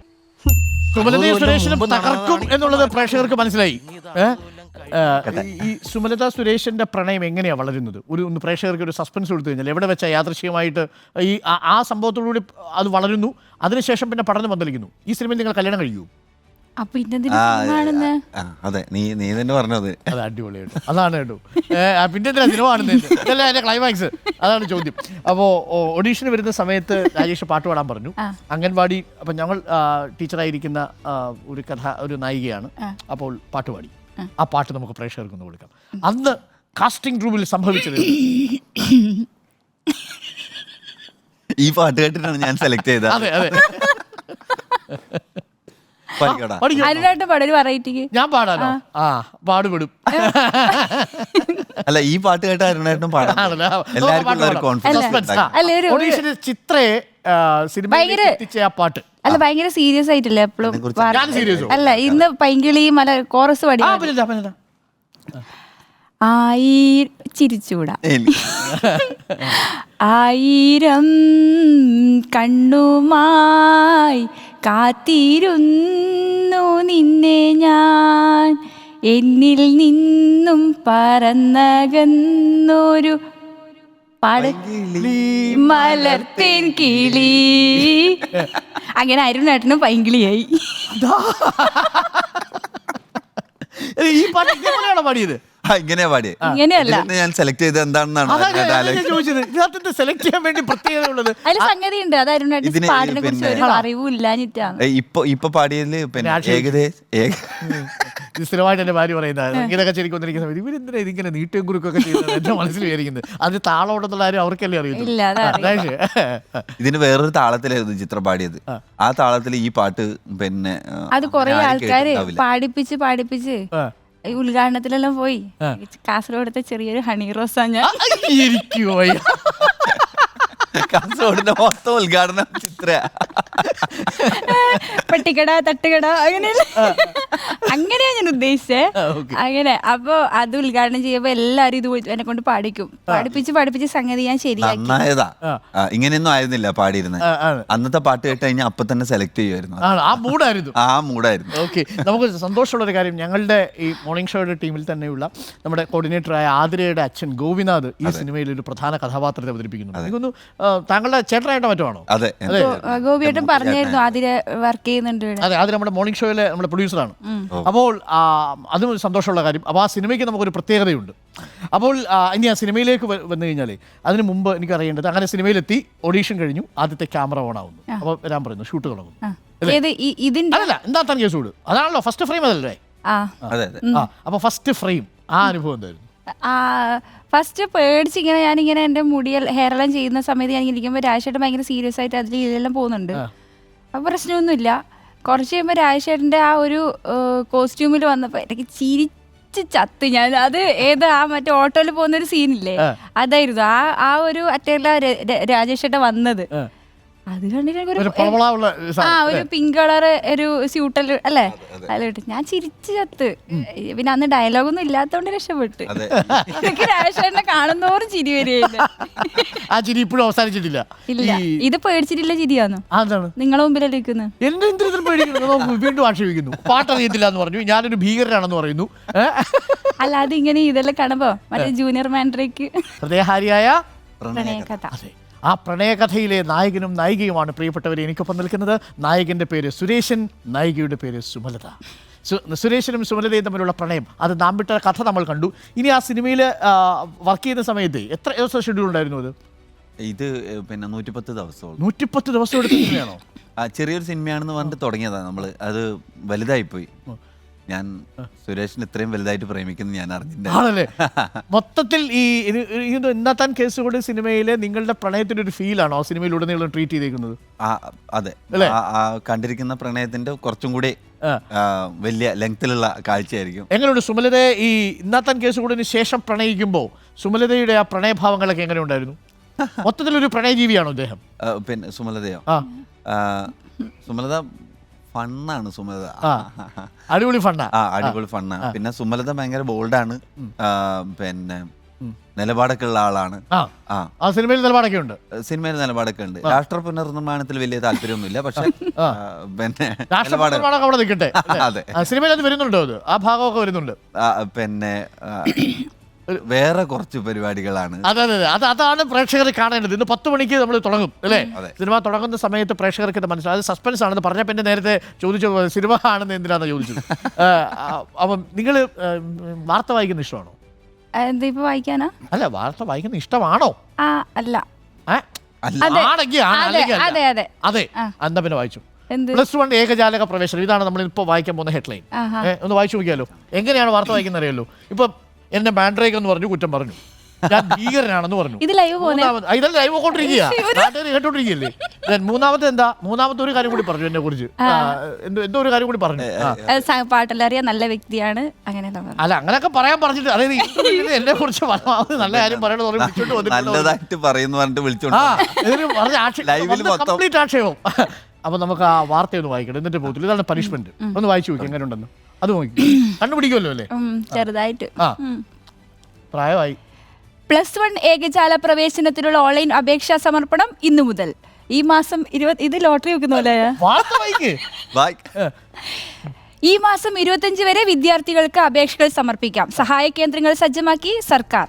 S1: സുമലതയും സുരേഷിനും തകർക്കും എന്നുള്ളത് പ്രേക്ഷകർക്ക് മനസ്സിലായി. ഈ സുമലത സുരേഷിന്റെ പ്രണയം എങ്ങനെയാ വളരുന്നത്? ഒന്ന് പ്രേക്ഷകർക്ക് ഒരു സസ്പെൻസ് കൊടുത്തു കഴിഞ്ഞാൽ എവിടെ വെച്ചാൽ യാദൃശ്ചികമായിട്ട് ഈ ആ സംഭവത്തോടുകൂടി അത് വളരുന്നു, അതിനുശേഷം പിന്നെ പഠനം പന്തലിക്കുന്നു. ഈ സിനിമയിൽ നിങ്ങൾ കല്യാണം കഴിയൂ?
S3: അതെ, നീ തന്നെ പറഞ്ഞത്.
S1: അത് അടിപൊളിയായിട്ട് അതാണ് കേട്ടോ. പിന്നെ എന്തിനാ സിനിമ കാണുന്നത്? ഇതല്ലേ അതിന്റെ ക്ലൈമാക്സ്, അതാണ് ചോദ്യം. അപ്പോൾ ഓഡീഷന് വരുന്ന സമയത്ത് രാജേഷ് പാട്ട് പാടാൻ പറഞ്ഞു. അംഗൻവാടി അപ്പം ഞങ്ങൾ ടീച്ചറായിരിക്കുന്ന ഒരു നായികയാണ്. അപ്പോൾ പാട്ട് പാടി. ആ പാട്ട് നമുക്ക് പ്രേക്ഷകർക്ക് ഒന്ന് കൊടുക്കാം. അന്ന് കാസ്റ്റിംഗ് റൂമിൽ സംഭവിച്ചത്
S3: ഈ പാട്ട് കേട്ടിട്ടാണ് ഞാൻ സെലക്ട് ചെയ്തത്.
S1: അതെ അതെ, ഞാൻ പാടാനോ? പാടുപെടും.
S3: അല്ല, ഈ പാട്ട് കേട്ട അരുണേട്ടനും പാടാം.
S1: ചിത്രയെ സിനിമയിലേക്ക് എത്തിച്ച ആ പാട്ട്
S2: അല്ല, ഭയങ്കര സീരിയസ് ആയിട്ടില്ല എപ്പോഴും. അല്ല, ഇന്ന് പൈങ്കിളി മല കോറസ് പാടി. ചിരിച്ചൂടാ. 1000 കണ്ണുമായി കാത്തിരുന്നു നിന്നെ ഞാൻ, എന്നിൽ നിന്നും പറന്നകന്നൊരു മലർത്തേൻ കിളി. അങ്ങനെ അരുണേട്ടനും പൈങ്കിളിയായി.
S1: ഈ പാട്ട് ഇങ്ങനെയാണോ പാടിയത്?
S3: ഇങ്ങനെയാ പാടിയത്.
S2: ഇങ്ങനെയല്ല,
S3: ഞാൻ സെലക്ട് ചെയ്തത് എന്താണെന്നാണ്
S1: ചോദിച്ചത്. ഇതിനകത്ത് സെലക്ട് ചെയ്യാൻ വേണ്ടി പ്രത്യേകത ഉള്ളത്
S2: അതിൽ സംഗതി ഉണ്ട്. അത് അരുണേട്ടൻ പാട്ടിനെ കുറിച്ച് ഒരു അറിവും ഇല്ലാഞ്ഞിട്ടാണ്.
S3: ഇപ്പൊ പാടിയതില് പിന്നെ
S1: സ്ഥിരമായിട്ട് എന്റെ ഭാര്യ പറയുന്നത് ഇങ്ങനെയൊക്കെ ശരിക്കും വന്നിരിക്കുന്ന സമയത്ത് ഇവരെന്തിനാ ഇതിങ്ങനെ നീട്ടും കുറുക്കൊക്കെ ചെയ്യുന്നത് എന്റെ മനസ്സിൽ വിചാരിക്കുന്നത്. അത് താളം ഉണ്ടെന്നുള്ള കാര്യം അവർക്കല്ലേ അറിയുന്നത്.
S3: ഇതിന് വേറൊരു താളത്തിലായിരുന്നു ചിത്ര പാടിയത്. ആ താളത്തിൽ ഈ പാട്ട് പിന്നെ
S2: അത് കുറെ ആൾക്കാര് പാടിപ്പിച്ച് ഈ ഉദ്ഘാടനത്തിലെല്ലാം പോയി. കാസർഗോഡത്തെ ചെറിയൊരു ഹണി റോസാ ഞാൻ.
S3: കാസർഗോഡിന്റെ മൊത്തം ഉദ്ഘാടനം ചിത്ര.
S2: പെട്ടിക്കട തട്ടുകട അങ്ങനെയാ ഞാൻ ഉദ്ദേശിച്ചേ. അങ്ങനെ അപ്പൊ അത് ഉദ്ഘാടനം ചെയ്യുമ്പോ എല്ലാരും ഇത് എന്നെ കൊണ്ട് പാടിക്കും. പഠിപ്പിച്ച് സംഗതി ഞാൻ ശരിയാക്കി.
S3: നന്നായതാ. ഇങ്ങനെയൊന്നും ആയിരുന്നില്ല പാടിയിരുന്നത്. അന്നത്തെ പാട്ട് കേട്ട് കഴിഞ്ഞാൽ അപ്പൊ തന്നെ സെലക്ട് ചെയ്യുമായിരുന്നു. ആ മൂടായിരുന്നു.
S1: ഓക്കെ, നമുക്ക് സന്തോഷമുള്ള ഒരു കാര്യം, ഞങ്ങളുടെ ഈ മോർണിംഗ് ഷോയുടെ ടീമിൽ തന്നെയുള്ള നമ്മുടെ കോർഡിനേറ്ററായ ആതിരയുടെ അച്ഛൻ ഗോപിനാഥ് ഈ സിനിമയിൽ ഒരു പ്രധാന കഥാപാത്രത്തെ അവതരിപ്പിക്കുന്നു. എനിക്കൊന്നു താങ്കളുടെ ചേട്ടനായിട്ടോ മറ്റോ ആണോ?
S3: അതെ,
S2: ഗോപിയേട്ടൻ പറഞ്ഞായിരുന്നു ആതിര വർക്ക് ചെയ്യുന്നുണ്ട്.
S1: അതെ, ആതിര നമ്മുടെ മോർണിംഗ് ഷോയിലെ നമ്മുടെ പ്രൊഡ്യൂസറാണ്. അപ്പോൾ അതും ഒരു സന്തോഷമുള്ള കാര്യം. അപ്പോൾ ആ സിനിമയ്ക്ക് നമുക്കൊരു പ്രത്യേകതയുണ്ട്. അപ്പോൾ ഇനി ആ സിനിമയിലേക്ക് വന്നു കഴിഞ്ഞാൽ അതിന് മുമ്പ് എനിക്ക് അറിയേണ്ടത്, അങ്ങനെ സിനിമയിലെത്തി, ഓഡീഷൻ കഴിഞ്ഞു, ആദ്യത്തെ ക്യാമറ ഓൺ ആവുന്നു, അപ്പോൾ വരാൻ പറയുന്നു, ഷൂട്ട് തുടങ്ങുന്നു. അല്ല, എന്താ താൻ കേസ് കൂട്, അതാണല്ലോ ഫസ്റ്റ് ഫ്രെയിം, അതല്ലേ? അപ്പോൾ ഫസ്റ്റ് ഫ്രെയിം ആ അനുഭവം എന്തായിരുന്നു?
S2: ഫസ്റ്റ് പേടിച്ചിങ്ങനെ ഞാനിങ്ങനെ എൻ്റെ മുടിയൽ ഹെയറെല്ലാം ചെയ്യുന്ന സമയത്ത് ഞാൻ ഇരിക്കുമ്പോൾ രാജേട്ടൻ ഭയങ്കര സീരിയസ് ആയിട്ട് അതിൽ ഇതിലെല്ലാം പോകുന്നുണ്ട്. അപ്പോൾ പ്രശ്നമൊന്നുമില്ല. കുറച്ച് കഴിയുമ്പോൾ രാജേട്ടൻ്റെ ആ ഒരു കോസ്റ്റ്യൂമിൽ വന്നപ്പോൾ എനിക്ക് ചിരിച്ച് ചത്ത് ഞാൻ. അത് ആ മറ്റേ ഓട്ടോയിൽ പോകുന്നൊരു സീനില്ലേ, അതായിരുന്നു ആ ഒരു അറ്റയില രാജേഷേട്ടൻ വന്നത്. അത് കണ്ടിട്ട് ഒരു പിങ്ക് കളർ ഒരു സ്യൂട്ടല് അല്ലേ, അതിലിട്ട് ഞാൻ ചിരിച്ചു ചത്ത്. പിന്നെ അന്ന് ഡയലോഗൊന്നും ഇല്ലാത്തോണ്ട് രക്ഷപ്പെട്ട്. എനിക്ക് രാജേഷേട്ടനെ കാണുന്നോറും ചിരി വരികയില്ല.
S1: ആ ചിരി ഇപ്പോഴും അവസാനിച്ചിട്ടില്ല.
S2: ഇല്ല, ഇത് പേടിച്ചിട്ടില്ല ചിരിയാന്നോ? നിങ്ങളെ മുമ്പിലല്ലേ ഇരിക്കുന്നത്.
S1: വീണ്ടും ആക്ഷേപിക്കുന്നു, പാട്ടറിയത്തില്ല എന്ന് പറഞ്ഞു, ഞാനൊരു ഭീകരനാണെന്ന് പറയുന്നു.
S2: അല്ല, അതിങ്ങനെ ഇതെല്ലാം കാണുമ്പോ മറ്റേ ജൂനിയർ മാൻഡ്രേക്ക് ഹൃദയഹാരിയായ പ്രണയകഥ,
S1: ആ പ്രണയകഥയിലെ നായകനും നായികയുമാണ് പ്രിയപ്പെട്ടവരെ എനിക്കൊപ്പം നിൽക്കുന്നത്. നായകൻ്റെ പേര് സുരേഷൻ, നായികയുടെ പേര് സുമലത. സുരേഷനും സുമലതയും തമ്മിലുള്ള പ്രണയം, അത് നാം വിട്ട കഥ നമ്മൾ കണ്ടു. ഇനി ആ സിനിമയിൽ വർക്ക് ചെയ്യുന്ന സമയത്ത് എത്ര ദിവസം ഷെഡ്യൂൾ ഉണ്ടായിരുന്നു? അത്
S3: ഇത് പിന്നെ 110 ദിവസം.
S1: 110 ദിവസം എടുത്ത സിനിമയാണോ?
S3: ചെറിയൊരു സിനിമയാണെന്ന് പറഞ്ഞിട്ട് തുടങ്ങിയതാണ് നമ്മൾ. അത് വലുതായിപ്പോയി. ഞാൻ സുരേഷിന് ഇത്രയും വലുതായിട്ട് പ്രേമിക്കുന്നത് ഞാൻ അറിഞ്ഞില്ല.
S1: ആണല്ലേ? മൊത്തത്തിൽ ഈ ഇന്നത്താൻ കേസുകൂടി സിനിമയിലെ നിങ്ങളുടെ പ്രണയത്തിന്റെ ഒരു ഫീലാണോ ആ സിനിമയിലുടനീളം ട്രീറ്റ് ചെയ്തേക്കുന്നത്?
S3: അതെ, കണ്ടിരിക്കുന്ന പ്രണയത്തിന്റെ കുറച്ചും കൂടി വലിയ ലെങ്തിലുള്ള കാഴ്ചയായിരിക്കും.
S1: എങ്ങനെയുണ്ട് സുമലതയെ ഈ ഇന്നത്താൻ കേസുകൂടിന് ശേഷം പ്രണയിക്കുമ്പോൾ സുമലതയുടെ ആ പ്രണയഭാവങ്ങളൊക്കെ എങ്ങനെ ഉണ്ടായിരുന്നു? മൊത്തത്തിലൊരു പ്രണയജീവിയാണോ അദ്ദേഹം?
S3: പിന്നെ സുമലതയോ? സുമലത ഫണ്ണാണ്. സുമലത
S1: അടിപൊളി ഫണ്ണാ.
S3: അടിപൊളി ഫണ്ണാ. പിന്നെ സുമലത ഭയങ്കര ബോൾഡാണ്. പിന്നെ നിലപാടൊക്കെ ഉള്ള ആളാണ്.
S1: സിനിമയിൽ നിലപാടൊക്കെ ഉണ്ട്.
S3: സിനിമയിൽ നിലപാടൊക്കെ ഉണ്ട്. രാഷ്ട്ര പുനർനിർമ്മാണത്തിൽ വലിയ താല്പര്യമൊന്നുമില്ല, പക്ഷെ പിന്നെ
S1: അവിടെ നിൽക്കട്ടെ.
S3: അതെ,
S1: സിനിമയിൽ അത് വരുന്നുണ്ടോ? അത് ആ ഭാഗമൊക്കെ വരുന്നുണ്ട്.
S3: പിന്നെ വേറെ കുറച്ച് പരിപാടികളാണ്.
S1: അതെ, അതാണ് പ്രേക്ഷകർ കാണേണ്ടത്. ഇന്ന് 10 മണിക്ക് നമ്മൾ തുടങ്ങും അല്ലേ? സിനിമ തുടങ്ങുന്ന സമയത്ത് പ്രേക്ഷകർക്ക് ഇത് മനസ്സിലാവും. അത് സസ്പെൻസ് ആണെന്ന് പറഞ്ഞ പിന്നെ നേരത്തെ ചോദിച്ചു സിനിമ ആണെന്ന് എന്തിനാണെന്ന് ചോദിച്ചത്. അപ്പം നിങ്ങൾ വാർത്ത വായിക്കുന്ന ഇഷ്ടമാണോ?
S2: വായിക്കാനാ?
S1: അല്ല, വാർത്ത വായിക്കുന്ന ഇഷ്ടമാണോ?
S2: അല്ല.
S1: അതെ, എന്താ പിന്നെ വായിച്ചു? +1 ഏകജാലക പ്രവേശനം, ഇതാണ് നമ്മൾ ഇപ്പോൾ വായിക്കാൻ പോകുന്ന ഹെഡ്ലൈൻ. ഒന്ന് വായിച്ചു നോക്കിയാലോ? എങ്ങനെയാണ് വാർത്ത വായിക്കുന്നത് അറിയാലോ? ഇപ്പൊ എന്നെ ബാൻഡ്രേക്ക് എന്ന് പറഞ്ഞു, കുറ്റം പറഞ്ഞു, ഞാൻ ഭീകരനാണെന്ന് പറഞ്ഞു. ഇതെല്ലാം ലൈവ് കേട്ടോണ്ടിരിക്കുകയല്ലേ? മൂന്നാമത്തെ ഒരു കാര്യം കൂടി പറഞ്ഞു എന്നെ കുറിച്ച്. എന്തോ ഒരു കാര്യം കൂടി പറഞ്ഞു.
S2: പാട്ടെല്ലാം അറിയാം, നല്ല വ്യക്തിയാണ്, അങ്ങനെ.
S1: അല്ല, അങ്ങനെയൊക്കെ പറയാൻ പറഞ്ഞിട്ട്, അതായത് എന്നെ കുറിച്ച് പരമാവധി നല്ല കാര്യം പറയണമെന്ന് കംപ്ലീറ്റ് ആക്ഷേപം. അപ്പൊ നമുക്ക് ആ വാർത്തയൊന്ന് വായിക്കണം, എന്നിട്ട് പോകത്തില്ല. ഇതാണ് പനിഷ്മെന്റ്. ഒന്ന് വായിച്ചു നോക്കി എങ്ങനെ ഉണ്ടെന്ന്. അത് നോക്കി കണ്ടുപിടിക്കുമല്ലോ അല്ലേ?
S2: ചെറുതായിട്ട്.
S1: പ്രായമായി.
S2: +1 ഏകജാല പ്രവേശനത്തിനുള്ള ഓൺലൈൻ അപേക്ഷാ സമർപ്പണം ഇന്നു മുതൽ. ഈ മാസം 20. ഇത് ലോട്ടറി വെക്കുന്ന പോലെ. ഈ മാസം 25 വരെ വിദ്യാർത്ഥികൾക്ക് അപേക്ഷകൾ സമർപ്പിക്കാം. സഹായ കേന്ദ്രങ്ങൾ സജ്ജമാക്കി സർക്കാർ.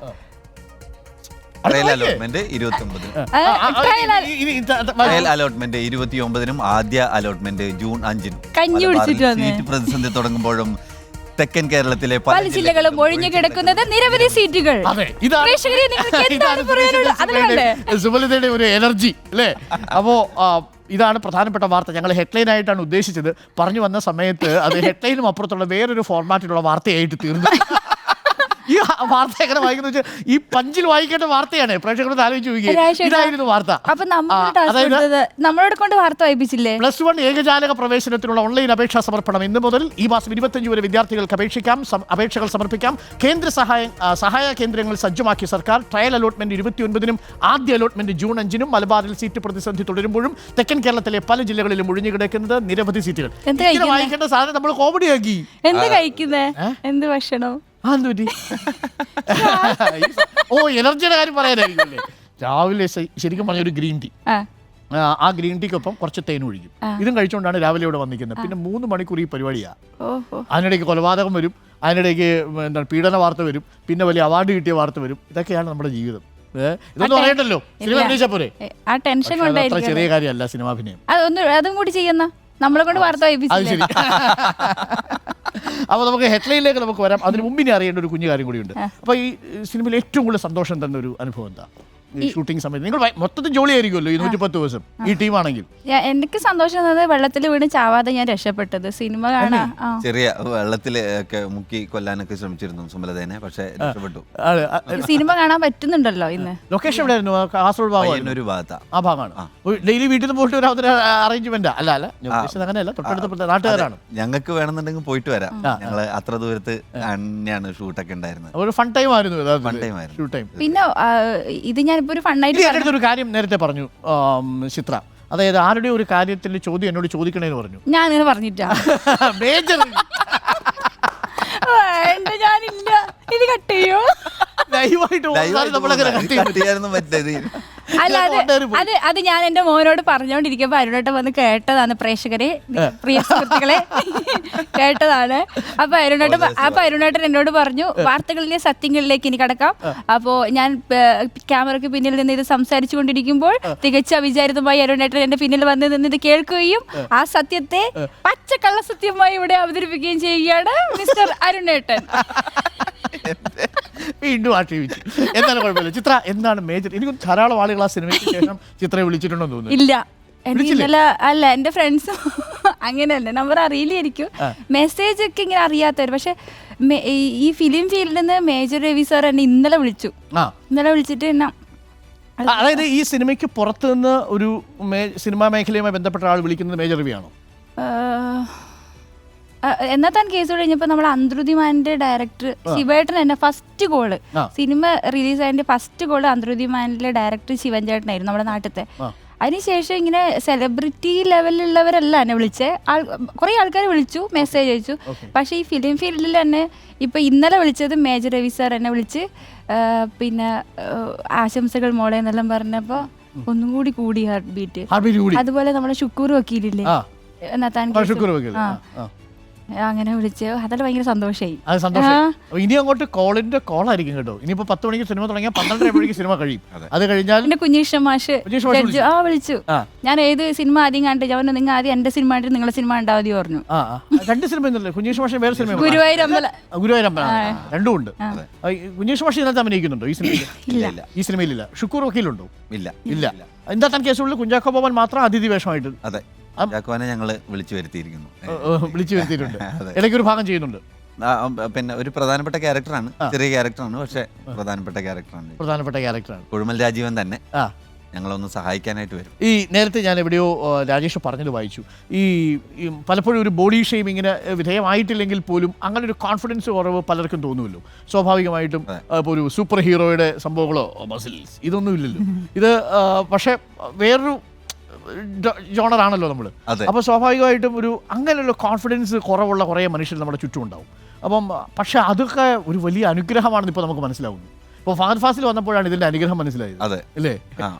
S3: ട്രയൽ അലോട്ട്മെന്റ് 29 ട്രയൽ അലോട്ട്മെന്റ് 29 ആദ്യ അലോട്ട്മെന്റ് ജൂൺ 5
S2: കഞ്ഞി കുടിച്ചിട്ട് വന്നേ.
S3: സീറ്റ് പ്രതിസന്ധി തുടങ്ങുമ്പോഴും തെക്കൻ കേരളത്തിലെ
S2: പല ജില്ലകളും ഒഴിഞ്ഞു കിടക്കുന്നത് നിരവധി സീറ്റുകൾ. പ്രേക്ഷകരെ നിങ്ങൾക്ക് എന്താണ് പറയാനുള്ളത്? അതിലല്ലേ
S1: സുമലതയുടെ ഒരു എനർജി അല്ലേ? അപ്പോ ഇതാണ് പ്രധാനപ്പെട്ട വാർത്ത. ഞങ്ങൾ ഹെഡ്ലൈൻ ആയിട്ടാണ് ഉദ്ദേശിച്ചത്. പറഞ്ഞു വന്ന സമയത്ത് അത് ഹെഡ്ലൈനും അപ്പുറത്തുള്ള വേറൊരു ഫോർമാറ്റിലുള്ള വാർത്തയായിട്ട് തീർന്നു. ഈ വാർത്ത എങ്ങനെ വായിക്കുന്ന വെച്ചാൽ ഈ പഞ്ചിൽ വായിക്കേണ്ട വാർത്തയാണ്. പ്രേക്ഷകരോട് ആലോചിച്ച് നോക്കിയേ, ഇതായിരുന്നു വാർത്ത.
S2: അപ്പൊ നമ്മളോട് കൊണ്ട് വാർത്ത വായിപ്പിച്ചില്ലേ?
S1: +1 ഏകജാലക പ്രവേശനത്തിനുള്ള ഓൺലൈൻ അപേക്ഷാ സമർപ്പണം ഇന്ന് മുതൽ ഈ മാസം 25 വരെ വിദ്യാർത്ഥികൾക്ക് അപേക്ഷകൾ സമർപ്പിക്കാം. കേന്ദ്ര സഹായ കേന്ദ്രങ്ങൾ സജ്ജമാക്കി സർക്കാർ. ട്രയൽ അലോട്ട്മെന്റ് 29 ആദ്യ അലോട്ട്മെന്റ് ജൂൺ 5 മലബാറിൽ സീറ്റ് പ്രതിസന്ധി തുടരുമ്പോഴും തെക്കൻ കേരളത്തിലെ പല ജില്ലകളിലും ഒഴിഞ്ഞു കിടക്കുന്നത് നിരവധി സീറ്റുകൾ. വായിക്കേണ്ട സാധനം നമ്മൾ കോമഡിയാക്കി.
S2: എന്ത് കഴിക്കുന്നേ? എന്ത് ഭക്ഷണം?
S1: എനർജിയുടെ കാര്യം പറയാനായിരിക്കും. രാവിലെ ശരിക്കും പറഞ്ഞ ഒരു ഗ്രീൻ ടീ, ആ ഗ്രീൻ ടീക്കൊപ്പം കുറച്ച് തേൻ ഒഴിക്കും. ഇതും കഴിച്ചുകൊണ്ടാണ് രാവിലെ ഇവിടെ വന്നിരിക്കുന്നത്. പിന്നെ 3 മണിക്കൂർ ഈ പരിപാടിയാണ്. അതിനിടയ്ക്ക് കൊലപാതകം വരും, അതിനിടയ്ക്ക് എന്താണ് പീഡന വാർത്ത വരും, പിന്നെ വലിയ അവാർഡ് കിട്ടിയ വാർത്ത വരും. ഇതൊക്കെയാണ് നമ്മുടെ ജീവിതം. ഇതൊന്നും അറിയണ്ടല്ലോ. സിനിമ അഭിനയിച്ചാ പോരെ? അത്ര ചെറിയ കാര്യമല്ല സിനിമാഭിനയം.
S2: അതും കൂടി ചെയ്യുന്ന നമ്മളെ കൊണ്ട് വാർത്ത വായിപ്പിച്ചു.
S1: അപ്പോൾ നമുക്ക് ഹെഡ്ലൈനിലേക്ക് നമുക്ക് വരാം. അതിന് മുമ്പിനെ അറിയേണ്ട ഒരു കുഞ്ഞു കാര്യം കൂടിയുണ്ട്. അപ്പോൾ ഈ സിനിമയിൽ ഏറ്റവും കൂടുതൽ സന്തോഷം തന്ന ഒരു അനുഭവം എന്താ? ഷൂട്ടിംഗ് സമയത്ത് നിങ്ങൾ മൊത്തത്തിൽ ജോളിയായിരിക്കുമല്ലോ ഈ 110 ദിവസം ഈ ടീമാണെങ്കിൽ.
S2: എനിക്ക് സന്തോഷം തന്നത് വെള്ളത്തിൽ വീണ് ചാവാതെ ഞാൻ രക്ഷപ്പെട്ടത്. സിനിമ കാണാൻ
S3: ചെറിയ വെള്ളത്തിലൊക്കെ മുക്കി കൊല്ലാനൊക്കെ ശ്രമിച്ചിരുന്നു സുമലതേനെ, പക്ഷെ രക്ഷപ്പെട്ടു.
S2: സിനിമ കാണാൻ പറ്റുന്നുണ്ടല്ലോ ഇന്ന്.
S1: ലൊക്കേഷൻ എവിടെയായിരുന്നു? കാസർഗോഡ് ഭാഗം ഒരു ഭാഗത്ത്. ആ ഭാഗമാണ്. ഡെയിലി വീട്ടിൽ നിന്ന് പോയിട്ട് ഒരു അറേഞ്ച്മെന്റ് അല്ല അങ്ങനെയല്ല, തൊട്ടടുത്ത നാട്ടുകാരാണ്.
S3: ഞങ്ങൾക്ക് വേണമെന്നുണ്ടെങ്കിൽ പോയിട്ട് വരാം. ഞങ്ങള് അത്ര ദൂരത്ത് തന്നെയാണ് ഷൂട്ടൊക്കെ ഉണ്ടായിരുന്നത്.
S1: ഒരു ഫൺ ടൈം ആയിരുന്നു.
S2: പിന്നെ ഇത് ഞാൻ
S1: ഒരു കാര്യം നേരത്തെ പറഞ്ഞു ചിത്ര, അതായത് ആരുടെ ഒരു കാര്യത്തിൽ ചോദ്യം എന്നോട് ചോദിക്കണേന്ന് പറഞ്ഞു.
S2: ഞാൻ അങ്ങനെ പറഞ്ഞിട്ടാ
S1: മേജർ
S2: ഞാനില്ല. ഇത് കട്ട് ചെയ്യോ? അല്ല അത് ഞാൻ എന്റെ മോനോട് പറഞ്ഞോണ്ടിരിക്കുമ്പോ അരുണേട്ടൻ വന്ന് കേട്ടതാണ്. പ്രേക്ഷകരെ, പ്രിയ സുഹൃത്തുക്കളെ, കേട്ടതാണ്. അപ്പൊ അരുണേട്ടൻ എന്നോട് പറഞ്ഞു വാർത്തകളിലെ സത്യങ്ങളിലേക്ക് ഇനി കടക്കാം. അപ്പോ ഞാൻ ക്യാമറയ്ക്ക് പിന്നിൽ നിന്ന് ഇത് സംസാരിച്ചു കൊണ്ടിരിക്കുമ്പോൾ തികച്ച അവിചാരിതമായി അരുണേട്ടൻ എന്റെ പിന്നിൽ വന്ന് നിന്ന് ഇത് കേൾക്കുകയും ആ സത്യത്തെ പച്ചക്കള്ള സത്യമായി ഇവിടെ അവതരിപ്പിക്കുകയും ചെയ്യുകയാണ് മിസ്റ്റർ അരുണേട്ടൻ.
S1: വീണ്ടും ആക്ഷേപിച്ചു. എന്താണ് കുഴപ്പമില്ല. ചിത്ര, എന്താണ് മേജർ? എനിക്ക് ധാരാളം ആളുകൾ ആ സിനിമയ്ക്ക് ശേഷം ചിത്രയെ വിളിച്ചിട്ടുണ്ടോ തോന്നുന്നു.
S2: ഇല്ല, ഇന്നലെ അല്ല എന്റെ ഫ്രണ്ട്സും അങ്ങനെയല്ല, നമ്പർ അറിയില്ലായിരിക്കും, മെസ്സേജ് ഒക്കെ ഇങ്ങനെ അറിയാത്തവർ. പക്ഷെ ഈ ഫിലിം ഫീൽഡിൽ നിന്ന് മേജർ രവി സാർ എന്നെ ഇന്നലെ വിളിച്ചു. ഇന്നലെ വിളിച്ചിട്ട് എന്നെ,
S1: അതായത് ഈ സിനിമയ്ക്ക് പുറത്തു നിന്ന് ഒരു സിനിമാ മേഖലയുമായി ബന്ധപ്പെട്ട ആൾ വിളിക്കുന്നത് മേജർ രവി ആണോ?
S2: എന്നാ താൻ കേസ് കഴിഞ്ഞപ്പോൾ നമ്മൾ അന്തൃതിമാന്റെ ഡയറക്ടർ ശിവേട്ടൻ എന്നെ ഫസ്റ്റ് കോള്, സിനിമ റിലീസ് ആയതിന്റെ ഫസ്റ്റ് കോള് അന്തൃതിമാനിലെ ഡയറക്ടർ ശിവൻ ചേട്ടനായിരുന്നു, നമ്മുടെ നാട്ടിലത്തെ. അതിനുശേഷം ഇങ്ങനെ സെലിബ്രിറ്റി ലെവലിലുള്ളവരല്ല എന്നെ വിളിച്ചേ. കുറേ ആൾക്കാർ വിളിച്ചു, മെസ്സേജ് അയച്ചു. പക്ഷേ ഈ ഫിലിം ഫീൽഡിൽ തന്നെ ഇപ്പൊ ഇന്നലെ വിളിച്ചത് മേജർ രവി സാർ എന്നെ വിളിച്ച് പിന്നെ ആശംസകൾ മോളെ എന്നെല്ലാം പറഞ്ഞപ്പോ ഒന്നും കൂടി ഹാർട്ട് ബീറ്റ്. അതുപോലെ നമ്മുടെ ഷുക്കൂർ വക്കീലില്ലേ, അങ്ങനെ വിളിച്ച് അതെല്ലാം ഭയങ്കര സന്തോഷമായി.
S1: ഇനി അങ്ങോട്ട് കോളിന്റെ കോളായിരിക്കും കേട്ടോ. ഇനിയിപ്പോ 10 മണിക്ക് സിനിമ തുടങ്ങിയാൽ 12:30 സിനിമ കഴിയും. അത് കഴിഞ്ഞാൽ
S2: എന്റെ കുഞ്ഞീഷ് മാഷ് വിളിച്ചു. ഞാൻ ഏത് സിനിമ ആദ്യം കണ്ടു, ഞാൻ നിങ്ങൾ ആദ്യം എന്റെ സിനിമ കണ്ടിട്ട് നിങ്ങളെ സിനിമ ഉണ്ടാ മതി പറഞ്ഞു.
S1: 2 സിനിമ കുഞ്ഞീഷ് മാഷ് വേറെ സിനിമ
S2: ഗുരുവായൂരമ്പലം
S1: രണ്ടും ഉണ്ട്. കുഞ്ഞീഷ് മാഷ് ഇതിനകത്ത് അഭിനയിക്കുന്നുണ്ടോ ഈ സിനിമയിൽ? ഈ സിനിമയിലില്ല. ഷുക്കൂർ വക്കീലുണ്ടോ? ഇല്ല. എന്താ താൻ കേസുകളിൽ കുഞ്ചാക്കോ ബോബൻ മാത്രം അതിഥി വേഷമായിട്ട്.
S3: അതെ, ഞങ്ങള് വിളിച്ചു വരുത്തിയിട്ടുണ്ട്.
S1: ഇടയ്ക്ക് ഒരു ഭാഗം ചെയ്യുന്നുണ്ട്.
S3: പിന്നെ ഒരു പ്രധാനപ്പെട്ട ക്യാരക്ടറാണ്, ചെറിയ ക്യാരക്ടറാണ്, പക്ഷെ പ്രധാനപ്പെട്ട ക്യാരക്ടറാണ്. കുഴുമൽ രാജീവൻ തന്നെ ഞങ്ങളൊന്ന് സഹായിക്കാനായിട്ട് വരും.
S1: ഈ നേരത്തെ ഞാൻ എവിടെയോ രാജേഷ് പറഞ്ഞത് വായിച്ചു, ഈ പലപ്പോഴും ഒരു ബോഡി ഷേമിങ്ങിന് വിധേയമായിട്ടില്ലെങ്കിൽ പോലും അങ്ങനെ ഒരു കോൺഫിഡൻസ് കുറവ് പലർക്കും തോന്നുമല്ലോ. സ്വാഭാവികമായിട്ടും ഇപ്പോൾ ഒരു സൂപ്പർ ഹീറോയുടെ സംഭവങ്ങളോ മസിൽസ് ഇതൊന്നും ഇല്ലല്ലോ. ഇത് പക്ഷെ വേറൊരു ജോണറാണല്ലോ നമ്മൾ. അപ്പോൾ സ്വാഭാവികമായിട്ടും ഒരു അങ്ങനെയുള്ള കോൺഫിഡൻസ് കുറവുള്ള കുറേ മനുഷ്യർ നമ്മുടെ ചുറ്റും ഉണ്ടാവും. അപ്പം പക്ഷെ അതൊക്കെ ഒരു വലിയ അനുഗ്രഹമാണെന്ന് ഇപ്പോൾ നമുക്ക് മനസ്സിലാവുന്നു. ഇപ്പോൾ ഫഹദ് ഫാസിൽ വന്നപ്പോഴാണ് ഇതിന്റെ അനുഗ്രഹം മനസ്സിലായത്.
S3: അതെ
S1: അല്ലേ?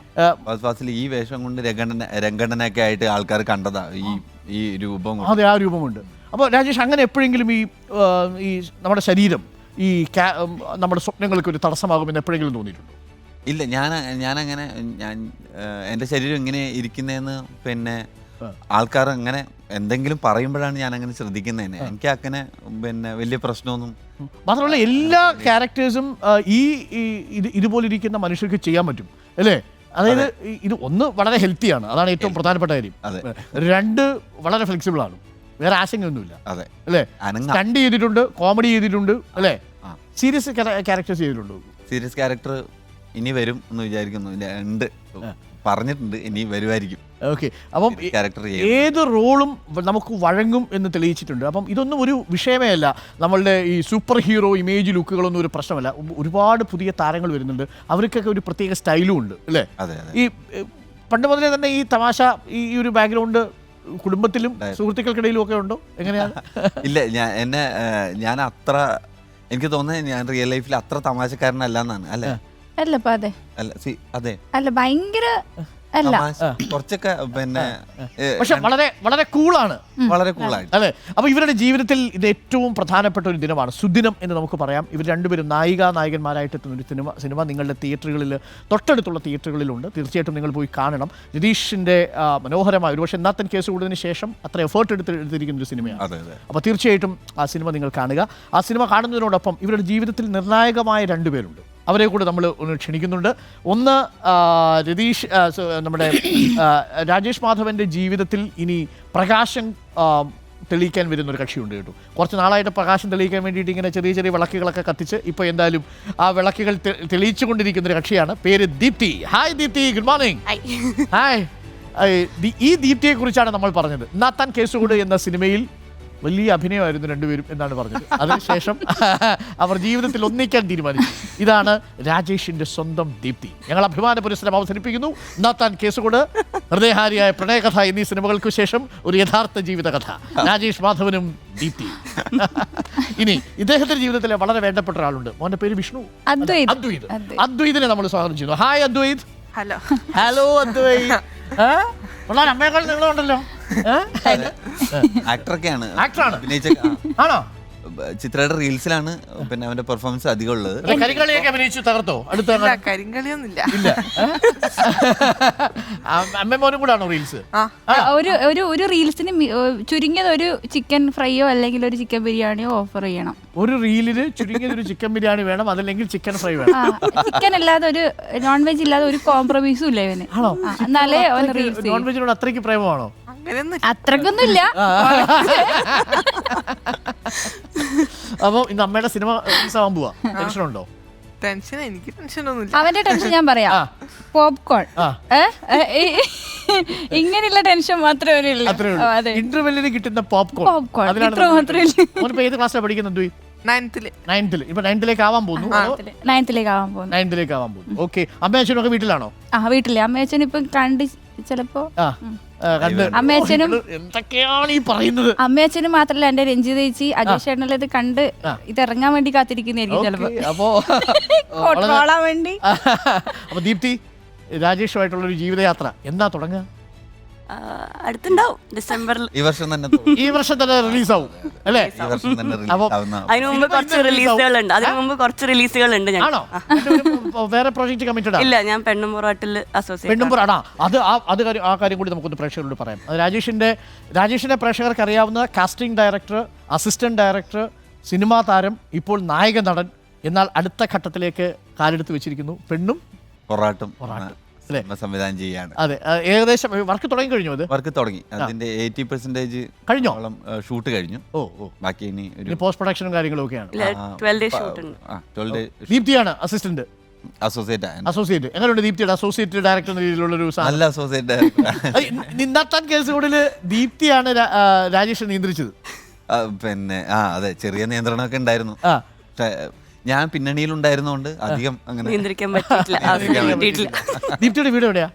S3: ഫഹദ് ഫാസിൽ ഈ വേഷം കൊണ്ട് രംഗണ്ണനൊക്കെ ആയിട്ട് ആൾക്കാർ കണ്ടതാ ഈ രൂപം.
S1: അതെ, ആ രൂപമുണ്ട്. അപ്പോൾ രാജേഷ്, അങ്ങനെ എപ്പോഴെങ്കിലും ഈ നമ്മുടെ ശരീരം ഈ നമ്മുടെ സ്വപ്നങ്ങൾക്ക് ഒരു തടസ്സമാകുമെന്ന് എപ്പോഴെങ്കിലും തോന്നിയിട്ടുണ്ടോ?
S3: ഇല്ല, ഞാനങ്ങനെ എൻ്റെ ശരീരം ഇങ്ങനെ ഇരിക്കുന്നതെന്ന് പിന്നെ ആൾക്കാർ അങ്ങനെ എന്തെങ്കിലും പറയുമ്പോഴാണ് ഞാൻ അങ്ങനെ ശ്രദ്ധിക്കുന്നത്. എനിക്ക് അങ്ങനെ പിന്നെ വലിയ പ്രശ്നമൊന്നും.
S1: മാത്രമല്ല എല്ലാ ക്യാരക്ടേഴ്സും ഇതുപോലെ ഇരിക്കുന്ന മനുഷ്യർക്ക് ചെയ്യാൻ പറ്റും അല്ലേ? അതായത് ഇത് ഒന്ന് വളരെ ഹെൽത്തിയാണ്, അതാണ് ഏറ്റവും പ്രധാനപ്പെട്ട കാര്യം. 2 വളരെ ഫ്ലെക്സിബിൾ ആണ്, വേറെ ആശങ്കയൊന്നുമില്ല അല്ലേ? സ്റ്റണ്ട് ചെയ്തിട്ടുണ്ട്, കോമഡി ചെയ്തിട്ടുണ്ട് അല്ലേ? സീരിയസ് ക്യാരക്ടേഴ്സ് ചെയ്തിട്ടുണ്ട്.
S3: സീരിയസ് ക്യാരക്ടർ ഇനി വരും എന്ന് വിചാരിക്കുന്നു. ഉണ്ട്, പറഞ്ഞിട്ടുണ്ട്, ഇനി വരുമായിരിക്കും.
S1: ഓക്കെ, അപ്പം ഏത് റോളും നമുക്ക് വഴങ്ങും എന്ന് തെളിയിച്ചിട്ടുണ്ട്. അപ്പം ഇതൊന്നും ഒരു വിഷയമേ അല്ല. നമ്മളുടെ ഈ സൂപ്പർ ഹീറോ ഇമേജ് ലുക്കുകളൊന്നും ഒരു പ്രശ്നമല്ല. ഒരുപാട് പുതിയ താരങ്ങൾ വരുന്നുണ്ട്, അവർക്കൊക്കെ ഒരു പ്രത്യേക സ്റ്റൈലും ഉണ്ട് അല്ലേ? ഈ പണ്ട് മുതലേ തന്നെ ഈ തമാശ, ഈ ഒരു ബാക്ക്ഗ്രൗണ്ട് കുടുംബത്തിലും സുഹൃത്തുക്കൾക്കിടയിലും ഒക്കെ ഉണ്ടോ? എങ്ങനെയാണ്?
S3: ഇല്ല, ഞാൻ അത്ര, എനിക്ക് തോന്നുന്നത് ഞാൻ റിയൽ ലൈഫിൽ അത്ര തമാശക്കാരനല്ല എന്നാണ്. അല്ലേ?
S2: അല്ല, ഭയങ്കര അല്ല,
S3: കുറച്ചൊക്കെ പിന്നെ
S1: പക്ഷെ വളരെ വളരെ കൂളാണ്,
S3: വളരെ കൂളായിട്ട്
S1: അല്ലേ? അപ്പൊ ഇവരുടെ ജീവിതത്തിൽ ഇത് ഏറ്റവും പ്രധാനപ്പെട്ട ഒരു ദിനമാണ്, സുദിനം എന്ന് നമുക്ക് പറയാം. ഇവർ രണ്ടുപേരും നായകന്മാരായിട്ട് എത്തുന്ന ഒരു സിനിമ നിങ്ങളുടെ തിയേറ്ററുകളിൽ, തൊട്ടടുത്തുള്ള തിയേറ്ററുകളിലുണ്ട്. തീർച്ചയായിട്ടും നിങ്ങൾ പോയി കാണണം. രതീഷിന്റെ മനോഹരമായ, ഒരുപക്ഷെ എന്നാത്തൻ കേസ് കൂടുതലിന് ശേഷം അത്ര എഫേർട്ട് എടുത്തിരിക്കുന്ന ഒരു സിനിമയാണ്. അപ്പോൾ തീർച്ചയായിട്ടും ആ സിനിമ നിങ്ങൾ കാണുക. ആ സിനിമ കാണുന്നതിനോടൊപ്പം ഇവരുടെ ജീവിതത്തിൽ നിർണായകമായ 2 പേരുണ്ട്, അവരെ കൂടെ നമ്മൾ ഒന്ന് ക്ഷണിക്കുന്നുണ്ട്. ഒന്ന് രതീഷ്, നമ്മുടെ രാജേഷ് മാധവൻ്റെ ജീവിതത്തിൽ ഇനി പ്രകാശം തെളിയിക്കാൻ വരുന്നൊരു കക്ഷിയുണ്ട് കേട്ടോ. കുറച്ച് നാളായിട്ട് പ്രകാശം തെളിയിക്കാൻ വേണ്ടിയിട്ട് ഇങ്ങനെ ചെറിയ ചെറിയ വിളക്കുകളൊക്കെ കത്തിച്ച് ഇപ്പോൾ എന്തായാലും ആ വിളക്കുകൾ തെളിയിച്ചു കൊണ്ടിരിക്കുന്നൊരു കക്ഷിയാണ്. പേര് Deepthi. Hi Deepthi, good morning. Hi. ഈ ദീപ്തിയെക്കുറിച്ചാണ് നമ്മൾ പറഞ്ഞത്. നാത്താൻ കേസുകൂട് എന്ന സിനിമയിൽ വലിയ അഭിനയമായിരുന്നു രണ്ടുപേരും എന്നാണ് പറഞ്ഞത്. അതിനുശേഷം അവർ ജീവിതത്തിൽ ഒന്നിക്കാൻ തീരുമാനിച്ചു. ഇതാണ് രാജേഷിന്റെ സ്വന്തം ദീപ്തി. ഞങ്ങൾ അഭിമാന പുരസ്സരം അവതരിപ്പിക്കുന്നു. നാത്താൻ കേസുകൂട്, ഹൃദയഹാരിയായ പ്രണയകഥ എന്നീ സിനിമകൾക്ക് ശേഷം ഒരു യഥാർത്ഥ ജീവിതകഥ, രാജേഷ് മാധവനും ദീപ്തി. ഇനി ഇദ്ദേഹത്തിന്റെ ജീവിതത്തിലെ വളരെ വേണ്ടപ്പെട്ട ഒരാളുണ്ട്. മോന്റെ പേര് വിഷ്ണു. അദ്വൈതിനെ നമ്മൾ സ്വാഗതം ചെയ്യുന്നു. Hi Advaith.
S4: Hello.
S1: Hello Advaith. അമ്മയേക്കാൾ നിങ്ങളുണ്ടല്ലോ.
S3: ആക്ടറൊക്കെയാണ്,
S1: ആണോ?
S3: ചിത്രയുടെ റീൽസിലാണ് പിന്നെ അവന്റെ പെർഫോമൻസ് അധികം ഉള്ളത്.
S1: കരിങ്കളിയൊക്കെ അഭിനയിച്ചു തകർത്തോ?
S4: കരിങ്കളിയൊന്നുമില്ല.
S1: ഇല്ല. അമ്മമോനും കൂടെ ആണോ റീൽസ്?
S2: ഒരു റീൽസിന് ചുരുങ്ങിയത് ഒരു ചിക്കൻ ഫ്രൈയോ അല്ലെങ്കിൽ ഒരു ചിക്കൻ ബിരിയാണിയോ ഓഫർ ചെയ്യണം.
S1: ഒരു റീലിന് ചുരുങ്ങിയത് ഒരു ചിക്കൻ ബിരിയാണി വേണം, അതല്ലെങ്കിൽ ചിക്കൻ ഫ്രൈ വേണം.
S2: ചിക്കൻ അല്ലാതെ ഒരു നോൺ വെജ് ഇല്ലാതെ ഒരു കോംപ്രമൈസും ഇല്ല ഇവന്. എന്നാലേ
S1: നോൺ വെജിനോട് അത്രയ്ക്ക് പ്രേമമാണോ?
S2: അത്രക്കൊന്നുമില്ല.
S1: അപ്പൊ ഇന്ന് അമ്മയുടെ സിനിമ ആവാൻ പോവാ. ടെൻഷനുണ്ടോ?
S4: ടെൻഷൻ, എനിക്ക് ടെൻഷനൊന്നുമില്ല.
S2: അവന്റെ ടെൻഷൻ ഞാൻ പറയാം. പോപ്കോൺ, ഇങ്ങനെയുള്ള ടെൻഷൻ മാത്രമേ ഉള്ളൂ.
S1: ഇന്റർവെല്ലിന് കിട്ടുന്ന പോപ്കോൺ. ഏത് ക്ലാസ്സിലാണ് പഠിക്കുന്നത്? 9th. ഇപ്പൊ 9th ആവാൻ പോകുന്നു. 9th ആവാൻ പോകുന്നു. ഓക്കെ. അമ്മയച്ഛനൊക്കെ വീട്ടിലാണോ?
S2: വീട്ടിലെ അമ്മയച്ഛൻ ഇപ്പൊ കണ്ട് ചിലപ്പോ
S1: അമ്മയച്ഛനും എന്തൊക്കെയാണ് ഈ പറയുന്നത്.
S2: അമ്മയച്ഛനും മാത്രല്ല, എന്റെ രഞ്ജിത ചേച്ചി അജയ് ചേട്ടനെല്ലാം ഇത് കണ്ട് ഇത് ഇറങ്ങാൻ വേണ്ടി കാത്തിരിക്കുന്നതായിരിക്കും ചിലപ്പോ. വേണ്ടി.
S1: അപ്പൊ ദീപ്തി, രാജേഷുമായിട്ടുള്ള ഒരു ജീവിതയാത്ര എന്നാ തുടങ്ങുക?
S5: അടുത്തുണ്ടാവും, ഡിസംബറിൽ.
S3: ഈ വർഷം
S1: തന്നെ റിലീസ് ആവും അല്ലേ?
S5: അതിനു മുമ്പ് കുറച്ച് റിലീസുകളുണ്ട്.
S1: ആണോ? വേറെ പ്രോജക്റ്റ് കമ്മിറ്റഡ്?
S5: ഇല്ല, ഞാൻ പെണ്ണുംപുറാട്ടിൽ
S1: പെണ്ണുംപുറ. ആ കാര്യം കൂടി നമുക്കൊന്ന് പ്രേക്ഷകരോട് പറയാം. അത് രാജേഷിന്റെ പ്രേക്ഷകർക്ക് അറിയാവുന്ന casting director, assistant director, cinema താരം, ഇപ്പോൾ നായക നടൻ. എന്നാൽ അടുത്ത ഘട്ടത്തിലേക്ക് കാലെടുത്ത് വെച്ചിരിക്കുന്നു. പെണ്ണും പൊറാട്ടും
S3: സംവിധാനം ചെയ്യാണ്.
S1: അതെ, ഏകദേശം വർക്ക് തുടങ്ങി കഴിഞ്ഞു. അത് വർക്ക്
S3: തുടങ്ങി. അതിന്റെ 80%
S1: കഴിഞ്ഞോ?
S3: ഷൂട്ട് കഴിഞ്ഞു. ബാക്കി ഇനി
S1: പോസ്റ്റ് പ്രൊഡക്ഷനും കാര്യങ്ങളും ഒക്കെയാണ്.
S5: 12 ഡേ ഷൂട്ട് ഉണ്ട്.
S1: ദീപ്തിയാണ് അസിസ്റ്റന്റ്, അസോസിയേറ്റ്. എങ്ങനെയുണ്ട് ദീപ്തിയുടെ അസോസിയേറ്റ് ഡയറക്ടർ എന്ന രീതിയിലുള്ള ഒരു
S3: നല്ല അസോസിയേറ്റ് ഡയറക്ടർ?
S1: നിന്നാത്താൻ കേസുകളിൽ ദീപ്തിയാണ് രാജേഷ് നിയന്ത്രിച്ചത്.
S3: പിന്നെ അതെ, ചെറിയ നിയന്ത്രണമൊക്കെ ഉണ്ടായിരുന്നു. പക്ഷേ ഞാൻ പിന്നണിയിലുണ്ടായിരുന്നോണ്ട് അധികം അങ്ങനെ
S5: നിയന്ത്രിക്കാൻ പറ്റിയിട്ടില്ല.
S1: ദീപ്തിയുടെ വീട് എവിടെയാ?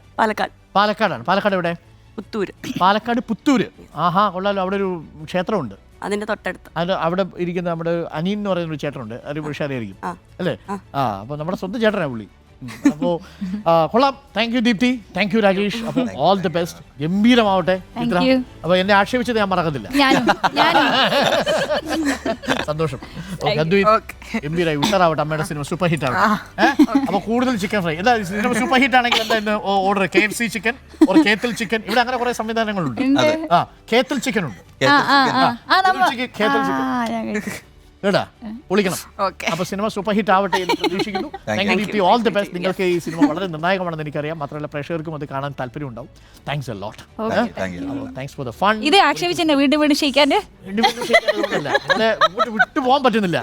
S5: പാലക്കാടാണ്.
S1: പാലക്കാട് എവിടെ?
S5: പുത്തൂര്.
S1: പാലക്കാട് പുത്തൂര്. ആഹാ, കൊള്ളാലോ. അവിടെ ഒരു ക്ഷേത്രമുണ്ട്.
S5: അതിന്റെ തൊട്ടടുത്ത്.
S1: അവിടെ ഇരിക്കുന്ന നമ്മുടെ അനിയൻ എന്ന് പറയുന്ന ഒരു ചേട്ടനുണ്ട്. ഒരു പുരുഷാരിയായിരിക്കും അല്ലേ? അപ്പൊ നമ്മുടെ സ്വന്തം ചേട്ടനാ പുള്ളി. അപ്പോൾ കൊള്ളാം. Thank you Deepthi, thank you Rajesh. അപ്പോൾ ഓൾ ദി ബെസ്റ്റ്, ഗംഭീരമാവട്ടെ.
S2: Thank you.
S1: അപ്പോൾ എന്നെ ആക്ഷേപിച്ചത് ഞാൻ മറക്കത്തില്ല.
S2: ഞാനും
S1: സന്തോഷം. ഗംഭീരായി ഉഷാറാവട്ടെ. അമ്മയുടെ സിനിമ സൂപ്പർ ഹിറ്റ് ആവട്ടെ. അപ്പോൾ കൂടുതൽ ചിക്കൻ ഫ്രൈ. എന്താ സിനിമ സൂപ്പർ ഹിറ്റ് ആണെങ്കിൽ എന്താ ഓർഡർ? KFC ചിക്കൻ, കേത്തൽ ചിക്കൻ. ഇവിടെ അങ്ങനെ കുറെ സംവിധാനങ്ങളുണ്ട്. കേത്തൽ ചിക്കൻ ഉണ്ട്. കേത്തൽ ചിക്കൻ കേട്ടാ, പൊളിക്കണം. അപ്പൊ സിനിമ സൂപ്പർ ഹിറ്റ് ആവട്ടെ എന്ന് പ്രതീക്ഷിക്കുന്നു. Thank you Deepthi, all the best. നിങ്ങൾക്ക് ഈ സിനിമ വളരെ നിർണായകമാണെന്ന് എനിക്കറിയാം. മാത്രമല്ല പ്രേക്ഷകർക്കും അത് കാണാൻ താല്പര്യം ഉണ്ടാവും. Thanks a lot. Thanks for the fun.
S2: ഇത് ആക്ഷേപിച്ചെന്നെ വീണ്ടും വീണ്ടും ക്ഷയിക്കാണ്ട്
S1: വിട്ടു പോകാൻ പറ്റുന്നില്ല.